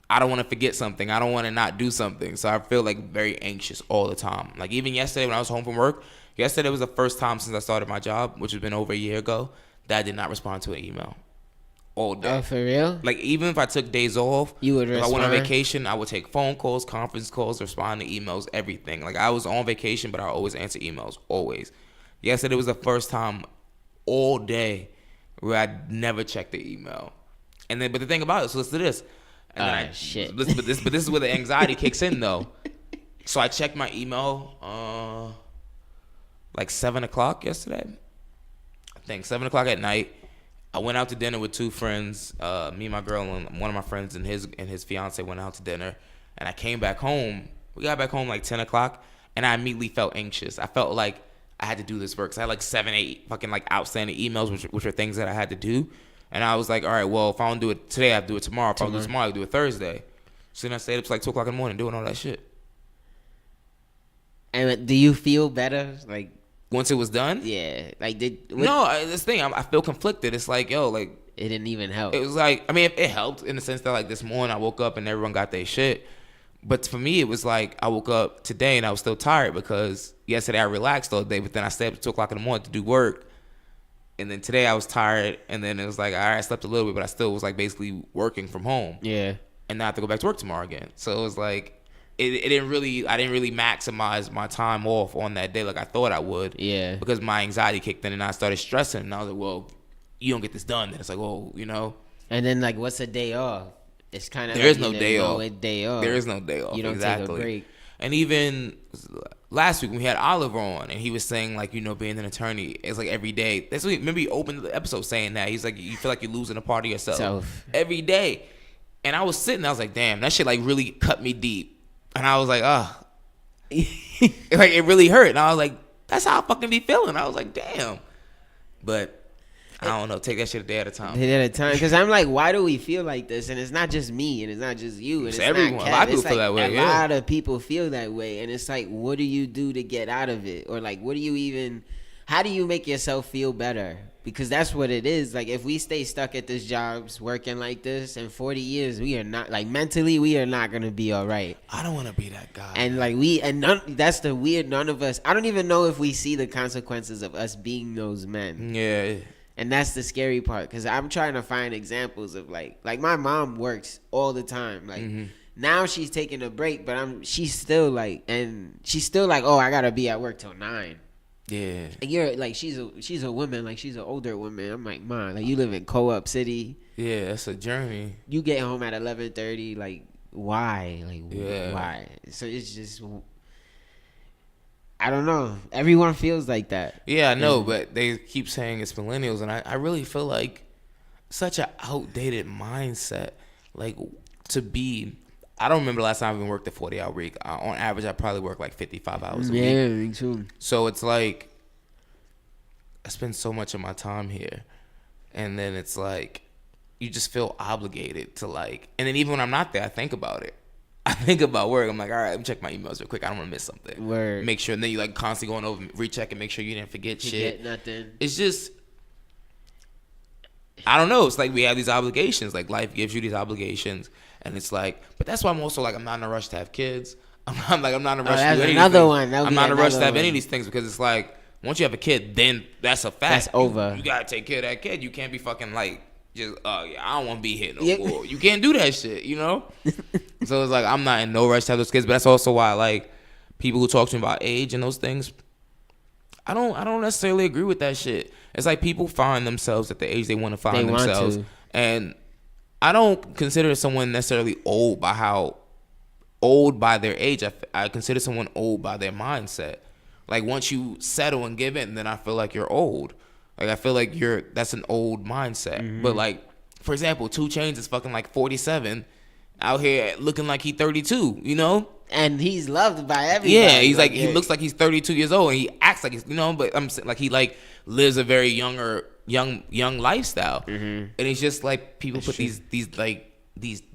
I don't want to forget something. I don't want to not do something. So I feel like very anxious all the time. Like even yesterday when I was home from work, yesterday was the first time since I started my job, which has been over a year ago, that I did not respond to an email all day. Oh, for real? Like even if I took days off, You would if I went on respond? vacation, I would take phone calls, conference calls, respond to emails, everything. Like I was on vacation, but I always answer emails, always. Yesterday was the first time all day where I never checked the email. And then, but the thing about it, so listen to this. And then Shit. But this is where the anxiety kicks in though. So I checked my email like 7 o'clock yesterday. I think 7 o'clock at night. I went out to dinner with two friends. Me and my girl and one of my friends and his fiance went out to dinner. And I came back home. We got back home like 10 o'clock. And I immediately felt anxious. I felt like I had to do this work. Cause I had like 7, 8 fucking like outstanding emails, which are things that I had to do. And I was like, all right, well, if I don't do it today, I have to do it tomorrow. If I don't do it tomorrow, I do it Thursday. So then I stayed up to like 2 o'clock in the morning doing all that shit. And do you feel better? Like, Once it was done? yeah. Like, This thing, I feel conflicted. It's like, yo, like, it didn't even help. it was like, I mean, it helped in the sense that like this morning I woke up and everyone got their shit. But for me, it was like I woke up today and I was still tired because yesterday I relaxed all day, but then I stayed up at 2 o'clock in the morning to do work. And then today I was tired, and then it was like, all right, I slept a little bit, but I still was like basically working from home. Yeah. And now I have to go back to work tomorrow again. So it was like, I didn't really maximize my time off on that day like I thought I would. Yeah. Because my anxiety kicked in and I started stressing. And I was like, well, you don't get this done. And it's like, well, And then, like, what's a day off? It's kind of There is no day off. A day off. There is no day off. You don't exactly. take a break. And even last week when we had Oliver on, and he was saying like, being an attorney is like every day. That's what remember he opened the episode saying that he's like, you feel like you're losing a part of yourself every day. And I was sitting, I was like, damn, that shit like really cut me deep. And I was like, like it really hurt. And I was like, that's how I fucking be feeling. I was like, damn. But I don't know. Take that shit a day at a time. A day at a time. Because I'm like, why do we feel like this? And it's not just me, and it's not just you, and It's it's everyone. not A lot of Kev. It's people feel like that way, A yeah. lot of people feel that way, and it's like, what do you do to get out of it, or like, what do you even? How do you make yourself feel better? Because that's what it is. Like, if we stay stuck at this jobs working like this in 40 years, we are not, like, mentally, we are not gonna be all right. I don't want to be that guy. And like that's the weird. None of us. I don't even know if we see the consequences of us being those men. Yeah. And that's the scary part, because I'm trying to find examples of like my mom works all the time. Like Now she's taking a break, but she's still like, oh, I gotta be at work till 9. Yeah. And you're like, she's a woman, like she's an older woman. I'm like, man, like you live in Co-op City. Yeah, that's a journey. You get home at 11:30. Like, why? Like, Yeah. why? So it's just, I don't know. Everyone feels like that. Yeah, I know, but they keep saying it's millennials, and I really feel like such an outdated mindset. Like, to be, I don't remember the last time I even worked a 40-hour week. On average, I probably work like 55 hours a week. Yeah, me too. So it's like, I spend so much of my time here, and then it's like, you just feel obligated to like, and then even when I'm not there, I think about it. I think about work. I'm like, all right, let me check my emails real quick. I don't want to miss something. Word. Make sure, and then you like constantly going over, recheck and make sure you didn't forget shit. Nothing. It's just, I don't know. It's like we have these obligations. Like life gives you these obligations, and it's like, but that's why I'm also like, I'm not in a rush to have kids. I'm not in a rush to do any of these things. I'm not in a rush to have any of these things because it's like, once you have a kid, then that's a fact. That's over. You gotta take care of that kid. You can't be fucking like, just, yeah, I don't want to be here no more. You can't do that shit, you know? So it's like, I'm not in no rush to have those kids, but that's also why, like, people who talk to me about age and those things, I don't necessarily agree with that shit. It's like people find themselves at the age they want to find themselves. And I don't consider someone necessarily old by their age. I consider someone old by their mindset. Like, once you settle and give in, then I feel like you're old. Like, I feel like that's an old mindset. Mm-hmm. But, like, for example, 2 Chainz is fucking, like, 47 out here looking like he's 32, you know? And he's loved by everybody. Yeah, he's like, he looks like he's 32 years old, and he acts like he's, you know, but I'm saying, like, he, like, lives a very young lifestyle. Mm-hmm. And it's just, like, people put these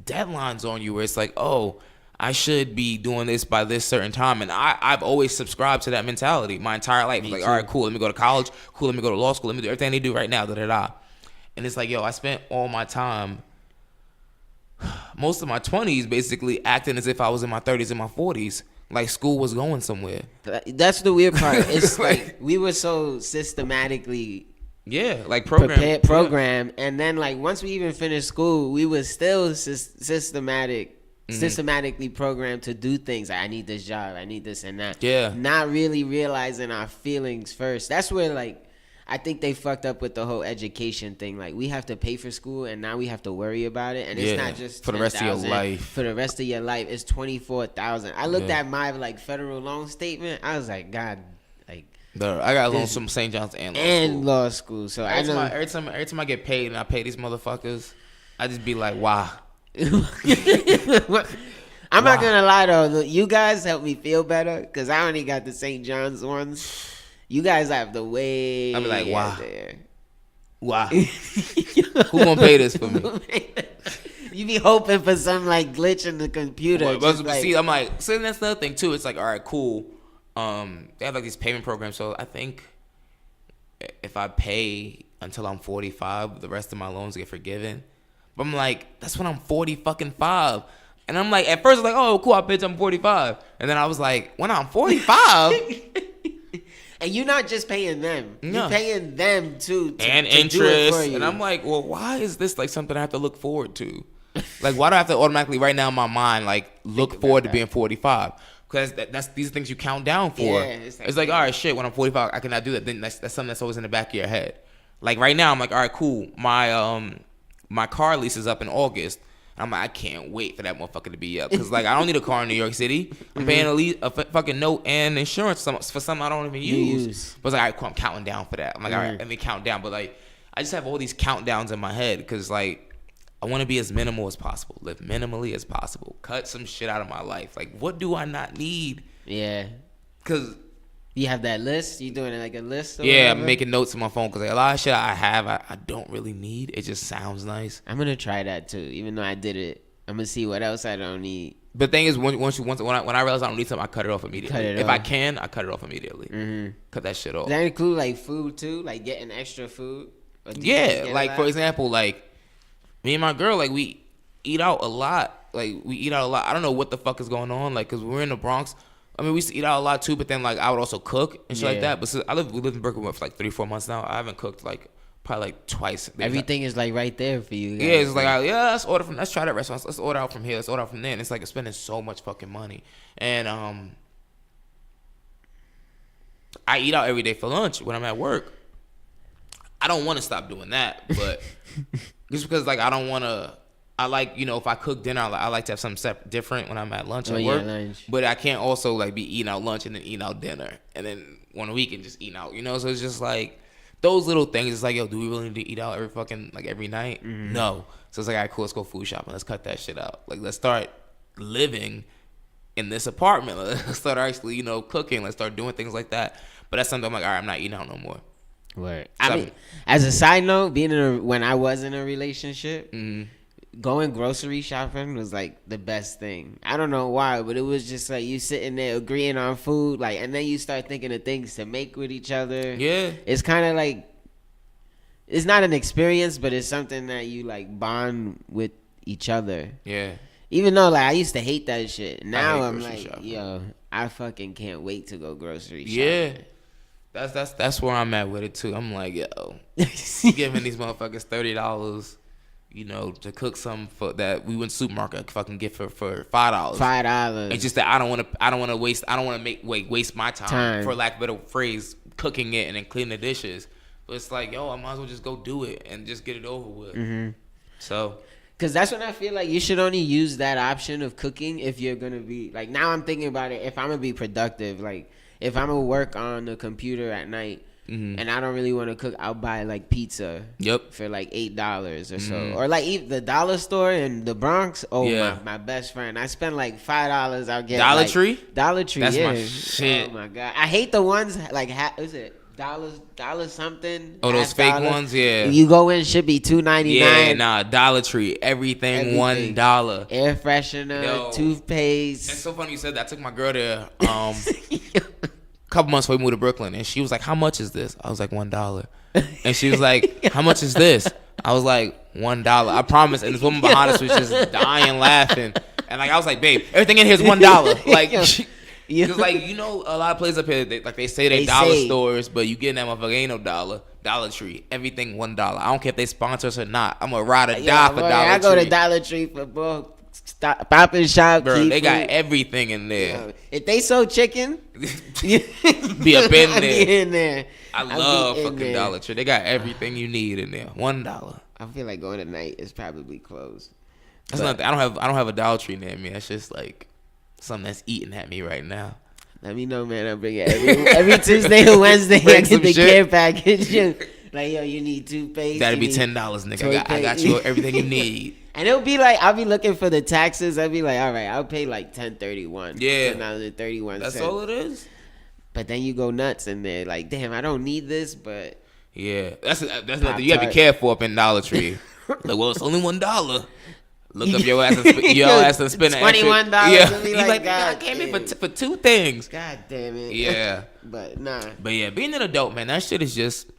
deadlines on you where it's like, oh, I should be doing this by this certain time. And I've always subscribed to that mentality my entire life. Like, all right, cool, let me go to college. Cool, let me go to law school. Let me do everything they do right now, da-da-da. And it's like, yo, I spent all my time, most of my 20s, basically acting as if I was in my 30s and my 40s. Like, school was going somewhere. That's the weird part. It's like, we were so systematically... Yeah, like program. And then, like, once we even finished school, we were still systematically programmed to do things. Like, I need this job, I need this and that. Yeah. Not really realizing our feelings first. That's where, like, I think they fucked up with the whole education thing. Like, we have to pay for school, and now we have to worry about it. And it's not just for the rest of your life. For the rest of your life, it's $24,000. I looked at my like federal loan statement. I was like, God, like. I got loans from St. John's and law school. So every time I get paid and I pay these motherfuckers, I just be like, wow. I'm not gonna lie though, you guys help me feel better because I only got the St. John's ones. You guys have the way. I be like, wow, there. Wow. Who gonna pay this for me? You be hoping for some like glitch in the computer. See, I'm like, so that's another thing too. It's like, all right, cool. They have like these payment programs, so I think if I pay until I'm 45, the rest of my loans get forgiven. But I'm like, that's when I'm 45. And I'm like, at first I was like, oh, cool, I paid till I'm 45. And then I was like, when I'm 45. And you're not just paying them. No. You're paying them too. And interest. And I'm like, well, why is this like something I have to look forward to? Like, why do I have to automatically right now in my mind, like, look forward to being 45? Because these are things you count down for. Yeah, it's like, all right, shit, when I'm 45, I cannot do that. Then that's something that's always in the back of your head. Like, right now, I'm like, all right, cool. My car lease is up in August. I'm like, I can't wait for that motherfucker to be up. Because, like, I don't need a car in New York City. I'm paying a fucking note and insurance for something I don't even use. But it's like, all right, cool, I'm counting down for that. I'm like, all right, let me count down. But, like, I just have all these countdowns in my head because, like, I want to be as minimal as possible. Live minimally as possible. Cut some shit out of my life. Like, what do I not need? Yeah. Because... You have that list? You doing it like a list? Yeah, I'm making notes in my phone because like, a lot of shit I have, I don't really need. It just sounds nice. I'm going to try that too. Even though I did it, I'm going to see what else I don't need. But the thing is, when I realize I don't need something, I cut it off immediately. If I can, I cut it off immediately. Mm-hmm. Cut that shit off. Does that include like food too? Like getting extra food? Yeah, like for example, like me and my girl, like we eat out a lot. I don't know what the fuck is going on. Like, because we're in the Bronx. I mean, we used to eat out a lot too, but then like I would also cook and shit like that. But we lived in Brooklyn for like 3-4 months now. I haven't cooked like probably like twice. Everything is like right there for you guys. Yeah, it's like, let's try that restaurant. Let's order out from here. Let's order out from there. And it's like it's spending so much fucking money. And I eat out every day for lunch when I'm at work. I don't want to stop doing that, but just because like I don't want to. I like, if I cook dinner, I like to have something different when I'm at lunch at work. Lunch. But I can't also like be eating out lunch and then eating out dinner, and then one week and just eating out. So it's just like those little things. It's like, yo, do we really need to eat out every night? Mm-hmm. No. So it's like, all right, cool. Let's go food shopping. Let's cut that shit out. Like, let's start living in this apartment. Let's start actually, cooking. Let's start doing things like that. But that's something I'm like, all right, I'm not eating out no more. Word. I mean, as a side note, when I was in a relationship. Mm-hmm. Going grocery shopping was like the best thing. I don't know why, but it was just like you sitting there agreeing on food, like, and then you start thinking of things to make with each other. Yeah, it's kind of like it's not an experience, but it's something that you like bond with each other. Yeah. Even though like I used to hate that shit, now I'm like, shopping. Yo, I fucking can't wait to go grocery shopping. Yeah, that's where I'm at with it too. I'm like, yo, giving these motherfuckers $30. To cook something for that we went to the supermarket fucking get for $5. $5. It's just that I don't want to waste my time, for lack of a better phrase, cooking it and then cleaning the dishes. But it's like, yo, I might as well just go do it and just get it over with. Mm-hmm. So, because that's when I feel like you should only use that option of cooking if you're gonna be like. Now I'm thinking about it. If I'm gonna be productive, like if I'm gonna work on the computer at night. Mm-hmm. And I don't really want to cook. I'll buy like pizza. Yep. For like $8 or so, or like the dollar store in the Bronx. Oh yeah. my best friend. I spend like $5. I'll get Dollar Tree. Dollar Tree. That's my shit. Oh my god. I hate the ones like is it dollar something? Oh, those fake ones. Yeah. You go in, should be $2.99. Yeah, nah. Dollar Tree. Everything $1. Air freshener, toothpaste. It's so funny you said that. I took my girl there. Couple months before we moved to Brooklyn, and she was like, how much is this? I was like, $1. And she was like, how much is this? I was like, $1. I promise. And this woman behind us was just dying laughing. And like I was like, babe, everything in here is $1. Like, because like a lot of places up here, they say they dollar stores, but you get in that motherfucker ain't no dollar. Dollar Tree, everything $1. I don't care if they sponsor us or not. I'm gonna ride or die for Dollar Tree. I go to Dollar Tree for both. Stop and shop. Bro, they got everything in there. If they sold chicken, be up in there. I love fucking Dollar Tree. They got everything you need in there. $1. I feel like going tonight is probably closed. That's nothing. I don't have a Dollar Tree near me. That's just like something that's eating at me right now. Let me know, man. I'll bring it every Tuesday or Wednesday. I get the care package. Like, yo, you need toothpaste. That'd be $10, nigga. I got you everything you need. And it'll be like, I'll be looking for the taxes. I'll be like, all right, I'll pay like $10.31. Yeah. $10.31. That's all it is. But then you go nuts and they're like, damn, I don't need this, but. Yeah. That's nothing. You gotta be careful up in Dollar Tree. Like, well, it's only $1. Look up your ass and spend $21. Yeah. You like, God, I came in for two things. God damn it. Yeah. But nah. But yeah, being an adult, man, that shit is just.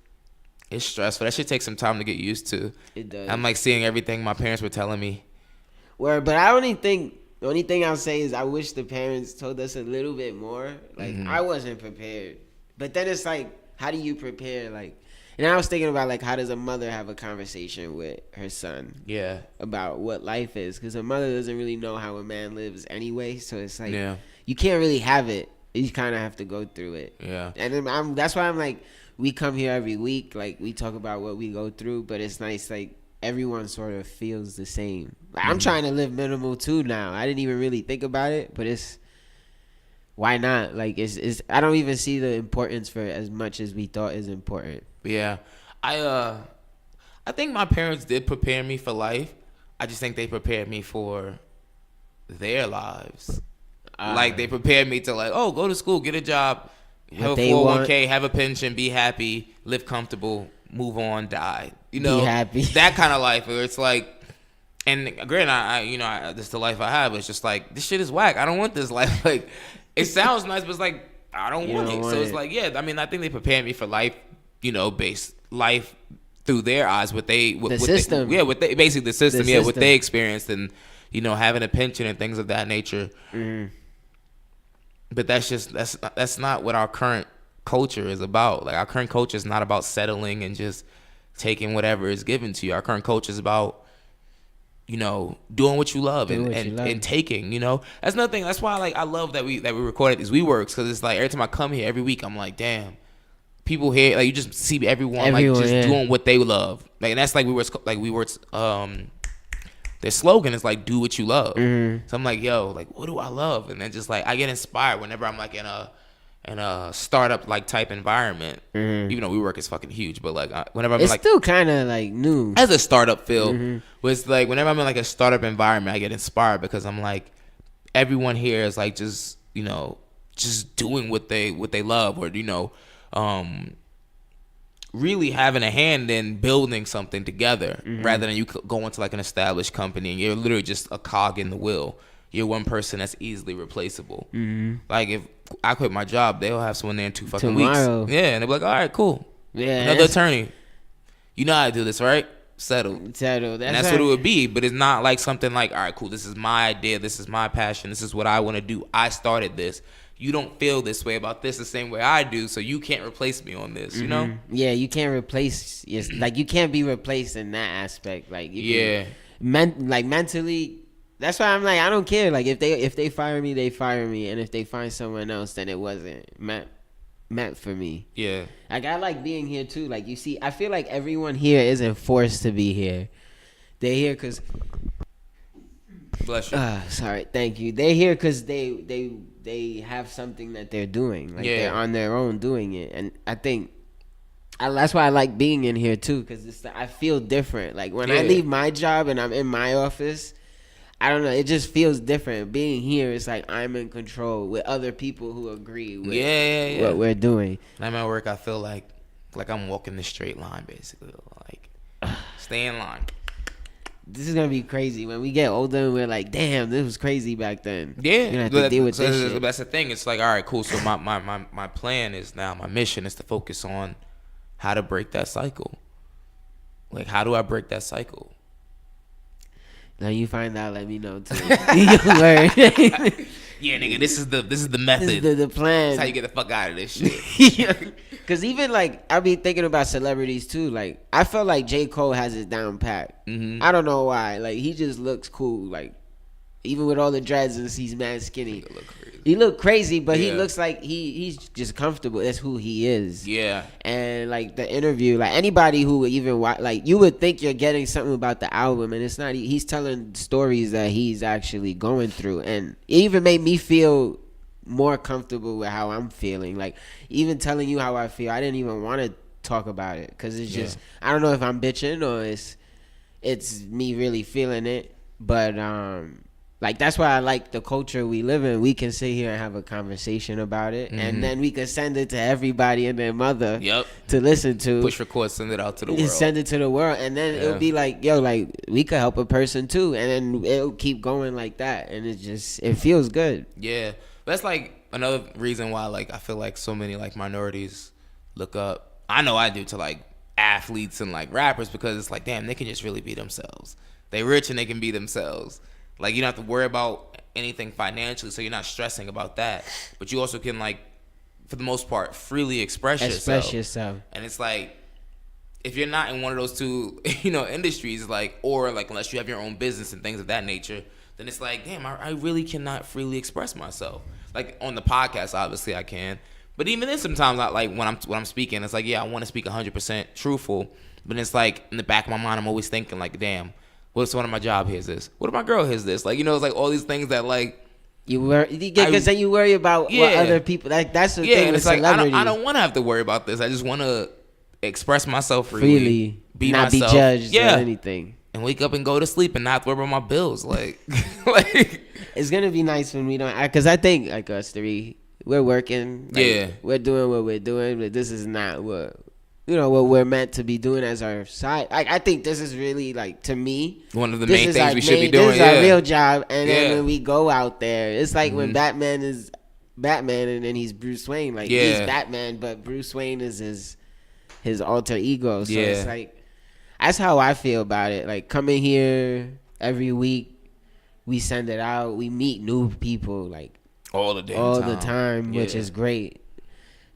It's stressful. That shit takes some time to get used to. It does. I'm like seeing everything my parents were telling me. But I only think the only thing I'll say is I wish the parents told us a little bit more. Like I wasn't prepared. But then it's like, how do you prepare? Like, and I was thinking about like, how does a mother have a conversation with her son? Yeah. About what life is, because a mother doesn't really know how a man lives anyway. So it's like, you can't really have it. You kind of have to go through it. Yeah. And then that's why I'm like. We come here every week, like we talk about what we go through, but it's nice, like everyone sort of feels the same. Like, I'm trying to live minimal too now. I didn't even really think about it, but why not? Like it's I don't even see the importance for it as much as we thought is important. Yeah, I think my parents did prepare me for life. I just think they prepared me for their lives. Like they prepared me to like, oh, go to school, get a job. Have a 401k, have a pension, be happy, live comfortable, move on, die. Be happy. That kind of life where it's like, and granted, I this is the life I have. It's just like, this shit is whack. I don't want this life. Like, it sounds nice, but it's like, I don't want it. So it's like, yeah, I mean, I think they prepared me for life, based life through their eyes, what the system. Basically the system, what they experienced and, having a pension and things of that nature. Mm-hmm. But that's not what our current culture is about. Like our current culture is not about settling and just taking whatever is given to you. Our current culture is about, doing what you love and taking, That's another thing. That's why I love that we recorded these WeWorks, because it's like every time I come here every week, I'm like, damn, people here, like, you just see everyone doing what they love. Like, and that's their slogan is like, do what you love. So I'm like, yo, like, what do I love? And then just like, I get inspired whenever I'm like in a startup like type environment. Even though WeWork is fucking huge, but like whenever I'm it's like, still kind of like new as a startup feel. Was like whenever I'm in like a startup environment, I get inspired, because I'm like, everyone here is like just doing what they love, or really having a hand in building something together, rather than you go into like an established company and you're literally just a cog in the wheel. You're one person that's easily replaceable. Like, if I quit my job, they'll have someone there in 2 fucking Tomorrow. weeks. Yeah, and they'll be like, all right, cool. Yeah, Another attorney. You know how to do this, right? Settled. That's And that's what it would be. But it's not like something like, all right, cool, this is my idea, this is my passion, this is what I want to do. I started this. You don't feel this way about this the same way I do, so you can't replace me on this, you know? Yeah, you can't replace. Like, you can't be replaced in that aspect. Like, mentally. That's why I'm like, I don't care. Like, if they fire me, they fire me, and if they find someone else, then it wasn't meant for me. Yeah. Like, I like being here too. Like, you see, I feel like everyone here isn't forced to be here. They're here because. Bless you. Sorry, thank you. They're here because they have something that they're doing. Like, they're on their own doing it, and I think. That's why I like being in here too, because I feel different. Like, when I leave my job and I'm in my office, I don't know, it just feels different. Being here, it's like I'm in control with other people who agree with what we're doing. When I'm at work, I feel like I'm walking the straight line, basically. Like, stay in line. This is gonna be crazy when we get older and we're like, damn, this was crazy back then. Yeah, you're gonna have to deal with this shit. That's the thing. It's like, all right, cool. So my plan is now, my mission is to focus on how to break that cycle. Like, how do I break that cycle? Now you find out, let me know too. Yeah, nigga, this is the method. This is the plan. That's how you get the fuck out of this shit. Cause even like I be thinking about celebrities too. Like, I felt like J. Cole has it down pat. I don't know why. Like, he just looks cool. Like, even with all the dreads, he's mad skinny. He look crazy, but he looks like he's just comfortable. That's who he is. Yeah. And like the interview, like anybody who would even watch, like, you would think you're getting something about the album, and it's not. He's telling stories that he's actually going through, and it even made me feel more comfortable with how I'm feeling. Like, even telling you how I feel, I didn't even want to talk about it, because it's just I don't know if I'm bitching or it's me really feeling it, but like, that's why I like the culture we live in. We can sit here and have a conversation about it, and then we can send it to everybody and their mother to listen to. Push record, send it out to the world. Send it to the world, and then it'll be like, yo, like, we could help a person too, and then it'll keep going like that, and it feels good. Yeah, that's like another reason why, like, I feel like so many like minorities look up. I know I do, to like athletes and like rappers, because it's like, damn, they can just really be themselves. They rich and they can be themselves. Like, you don't have to worry about anything financially, so you're not stressing about that. But you also can, like, for the most part, freely express yourself. And it's like, if you're not in one of those two, industries, like, or like, unless you have your own business and things of that nature, then it's like, damn, I really cannot freely express myself. Like, on the podcast, obviously I can. But even then, sometimes, when I'm speaking, it's like, yeah, I want to speak 100% truthful. But it's like, in the back of my mind, I'm always thinking, like, damn, what's one of my job hears this? What if my girl hears this? Like, it's like all these things that, like, because then you worry about what other people. That's the thing. And with it's like, celebrity. I don't want to have to worry about this. I just want to express myself freely, be not myself, be judged or anything, and wake up and go to sleep and not have to worry about my bills. Like, it's gonna be nice when we don't. Because I think, like, us three, we're working. Like, we're doing what we're doing, but this is not what we're meant to be doing as our side. I think this is really, like, to me, one of the main things we should be doing. This is our real job. And then when we go out there, it's like when Batman is Batman and then he's Bruce Wayne. Like, he's Batman, but Bruce Wayne is his alter ego. So it's like, that's how I feel about it. Like, coming here every week, we send it out. We meet new people, like, all the time, which is great.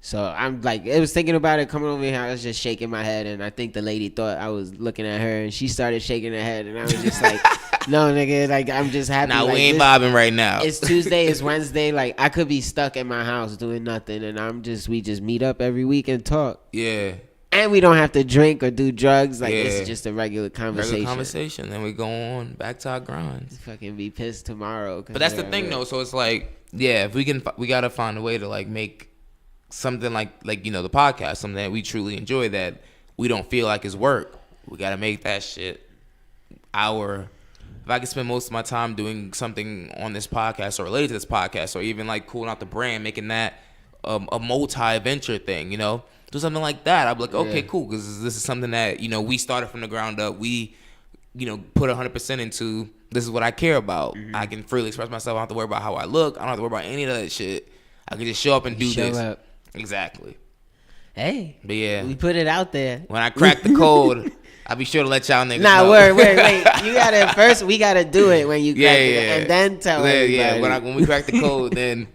So I'm like, it was thinking about it coming over here. I was just shaking my head, and I think the lady thought I was looking at her, and she started shaking her head, and I was just like, no, nigga, like I'm just happy. Nah, like, we ain't bobbing right now. It's Tuesday, it's Wednesday. Like I could be stuck in my house doing nothing, and we just meet up every week and talk. Yeah. And we don't have to drink or do drugs. Like Yeah. it's just a regular conversation. Regular conversation. Then we go on back to our grind. Fucking be pissed tomorrow. But that's the thing, though. So it's like, yeah, if we gotta find a way to like make something like the podcast, something that we truly enjoy, that we don't feel like is work. We gotta make that shit our. If I could spend most of my time doing something on this podcast or related to this podcast, or even like cooling out the brand, making that a multi-venture thing, do something like that. I'd be like, okay, cool, because this is something that we started from the ground up. We put 100% into. This is what I care about. Mm-hmm. I can freely express myself. I don't have to worry about how I look. I don't have to worry about any of that shit. I can just show up and do this. Up. Exactly. Hey. But yeah, we put it out there. When I crack the code, I'll be sure to let y'all niggas know. wait. You gotta first. We gotta do it when you crack it, and then tell everybody. Yeah, when we crack the code, then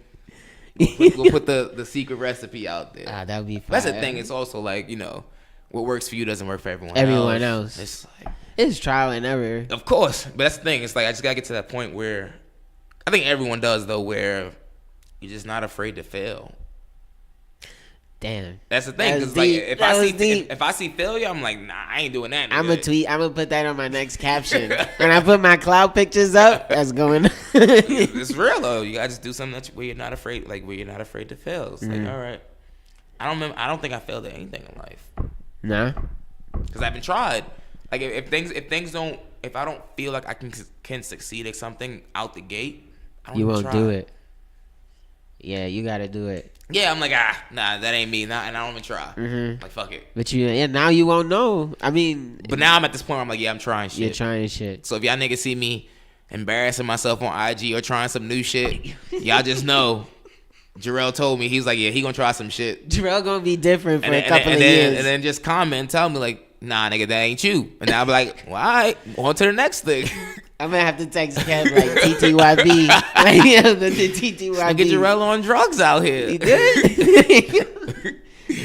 we'll put the secret recipe out there. That would be fun. That's the thing. It's also like what works for you doesn't work for everyone else. It's like, it's trial and error. Of course, but that's the thing. It's like I just gotta get to that point where I think everyone does though, where you're just not afraid to fail. Damn. That's the thing. Because like if I see failure, I'm like, nah, I ain't doing that. I'm gonna tweet. I'm gonna put that on my next caption. When I put my cloud pictures up, that's going. It's real though. You gotta just do something where you're not afraid, like where you're not afraid to fail. It's like, all right. I don't think I failed at anything in life. Nah. Because I haven't tried. Like if I don't feel like I can succeed at something out the gate, you won't do it. Yeah, you gotta do it. Yeah, I'm like, nah, that ain't me. Nah, and I don't even try. Mm-hmm. Like, fuck it. But now you won't know. I mean, but now I'm at this point where I'm like, yeah, I'm trying shit. You're trying shit. So if y'all niggas see me embarrassing myself on IG or trying some new shit, y'all just know. Jarrell told me, he's like, yeah, he gonna try some shit. Jarrell gonna be different for a couple of years. And then just comment and tell me like, nah, nigga, that ain't you. And I'll be like, well, all right, on to the next thing. I'm gonna have to text Kev like TTYB. Like, the TTYB. Get Jarrell on drugs out here. He did?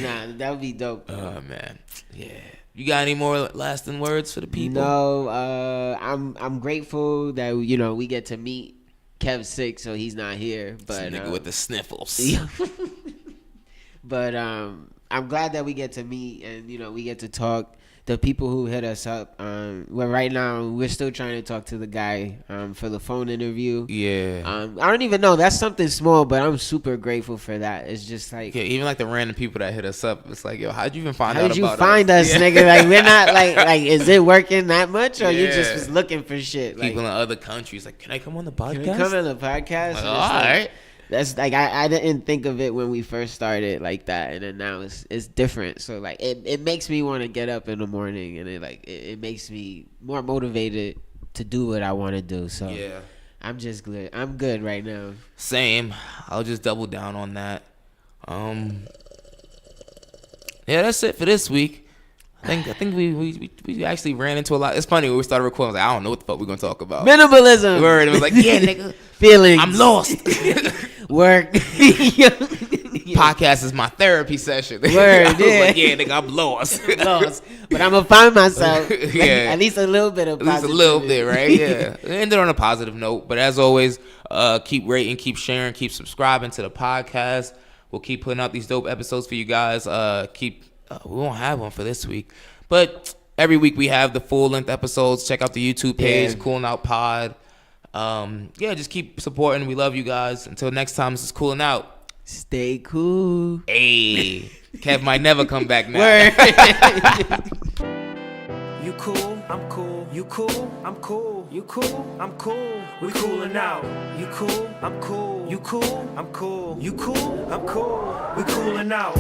Nah, that would be dope. Oh, man. Yeah. You got any more lasting words for the people? No, I'm grateful that, we get to meet. Kev's sick, so he's not here. But nigga with the sniffles. But I'm glad that we get to meet and we get to talk. The people who hit us up, well, right now we're still trying to talk to the guy for the phone interview. Yeah. I don't even know. That's something small, but I'm super grateful for that. It's just like, yeah, even like the random people that hit us up. It's like, yo, how'd you even find out? How'd you find us, nigga? Like we're not like, is it working that much, or you just was looking for shit? People like, in other countries, like, can I come on the podcast? Can I come on the podcast? Like, all right. That's like I didn't think of it when we first started like that, and then now it's different. So like it makes me want to get up in the morning, and it makes me more motivated to do what I want to do. So yeah, I'm just good. I'm good right now. Same. I'll just double down on that. Yeah, that's it for this week. I think we actually ran into a lot. It's funny when we started recording. I was like, I don't know what the fuck we're gonna talk about. Minimalism. Word. It was like, yeah, nigga. Feelings. I'm lost. Work. Podcast is my therapy session. Word. Yeah. Like, yeah, nigga, I'm lost. But I'm gonna find myself. Yeah. At least a little bit of. At least a little bit, right? Yeah. It ended on a positive note. But as always, keep rating, keep sharing, keep subscribing to the podcast. We'll keep putting out these dope episodes for you guys. We won't have one for this week, but every week we have the full length episodes. Check out the YouTube page, Cooling Out Pod. Yeah, just keep supporting. We love you guys. Until next time, this is Cooling Out. Stay cool. Hey, Kev might never come back now. You cool, I'm cool. You cool, I'm cool. You cool, I'm cool. We coolin' out. You cool, I'm cool. You cool, I'm cool. You cool, I'm cool. We coolin' out.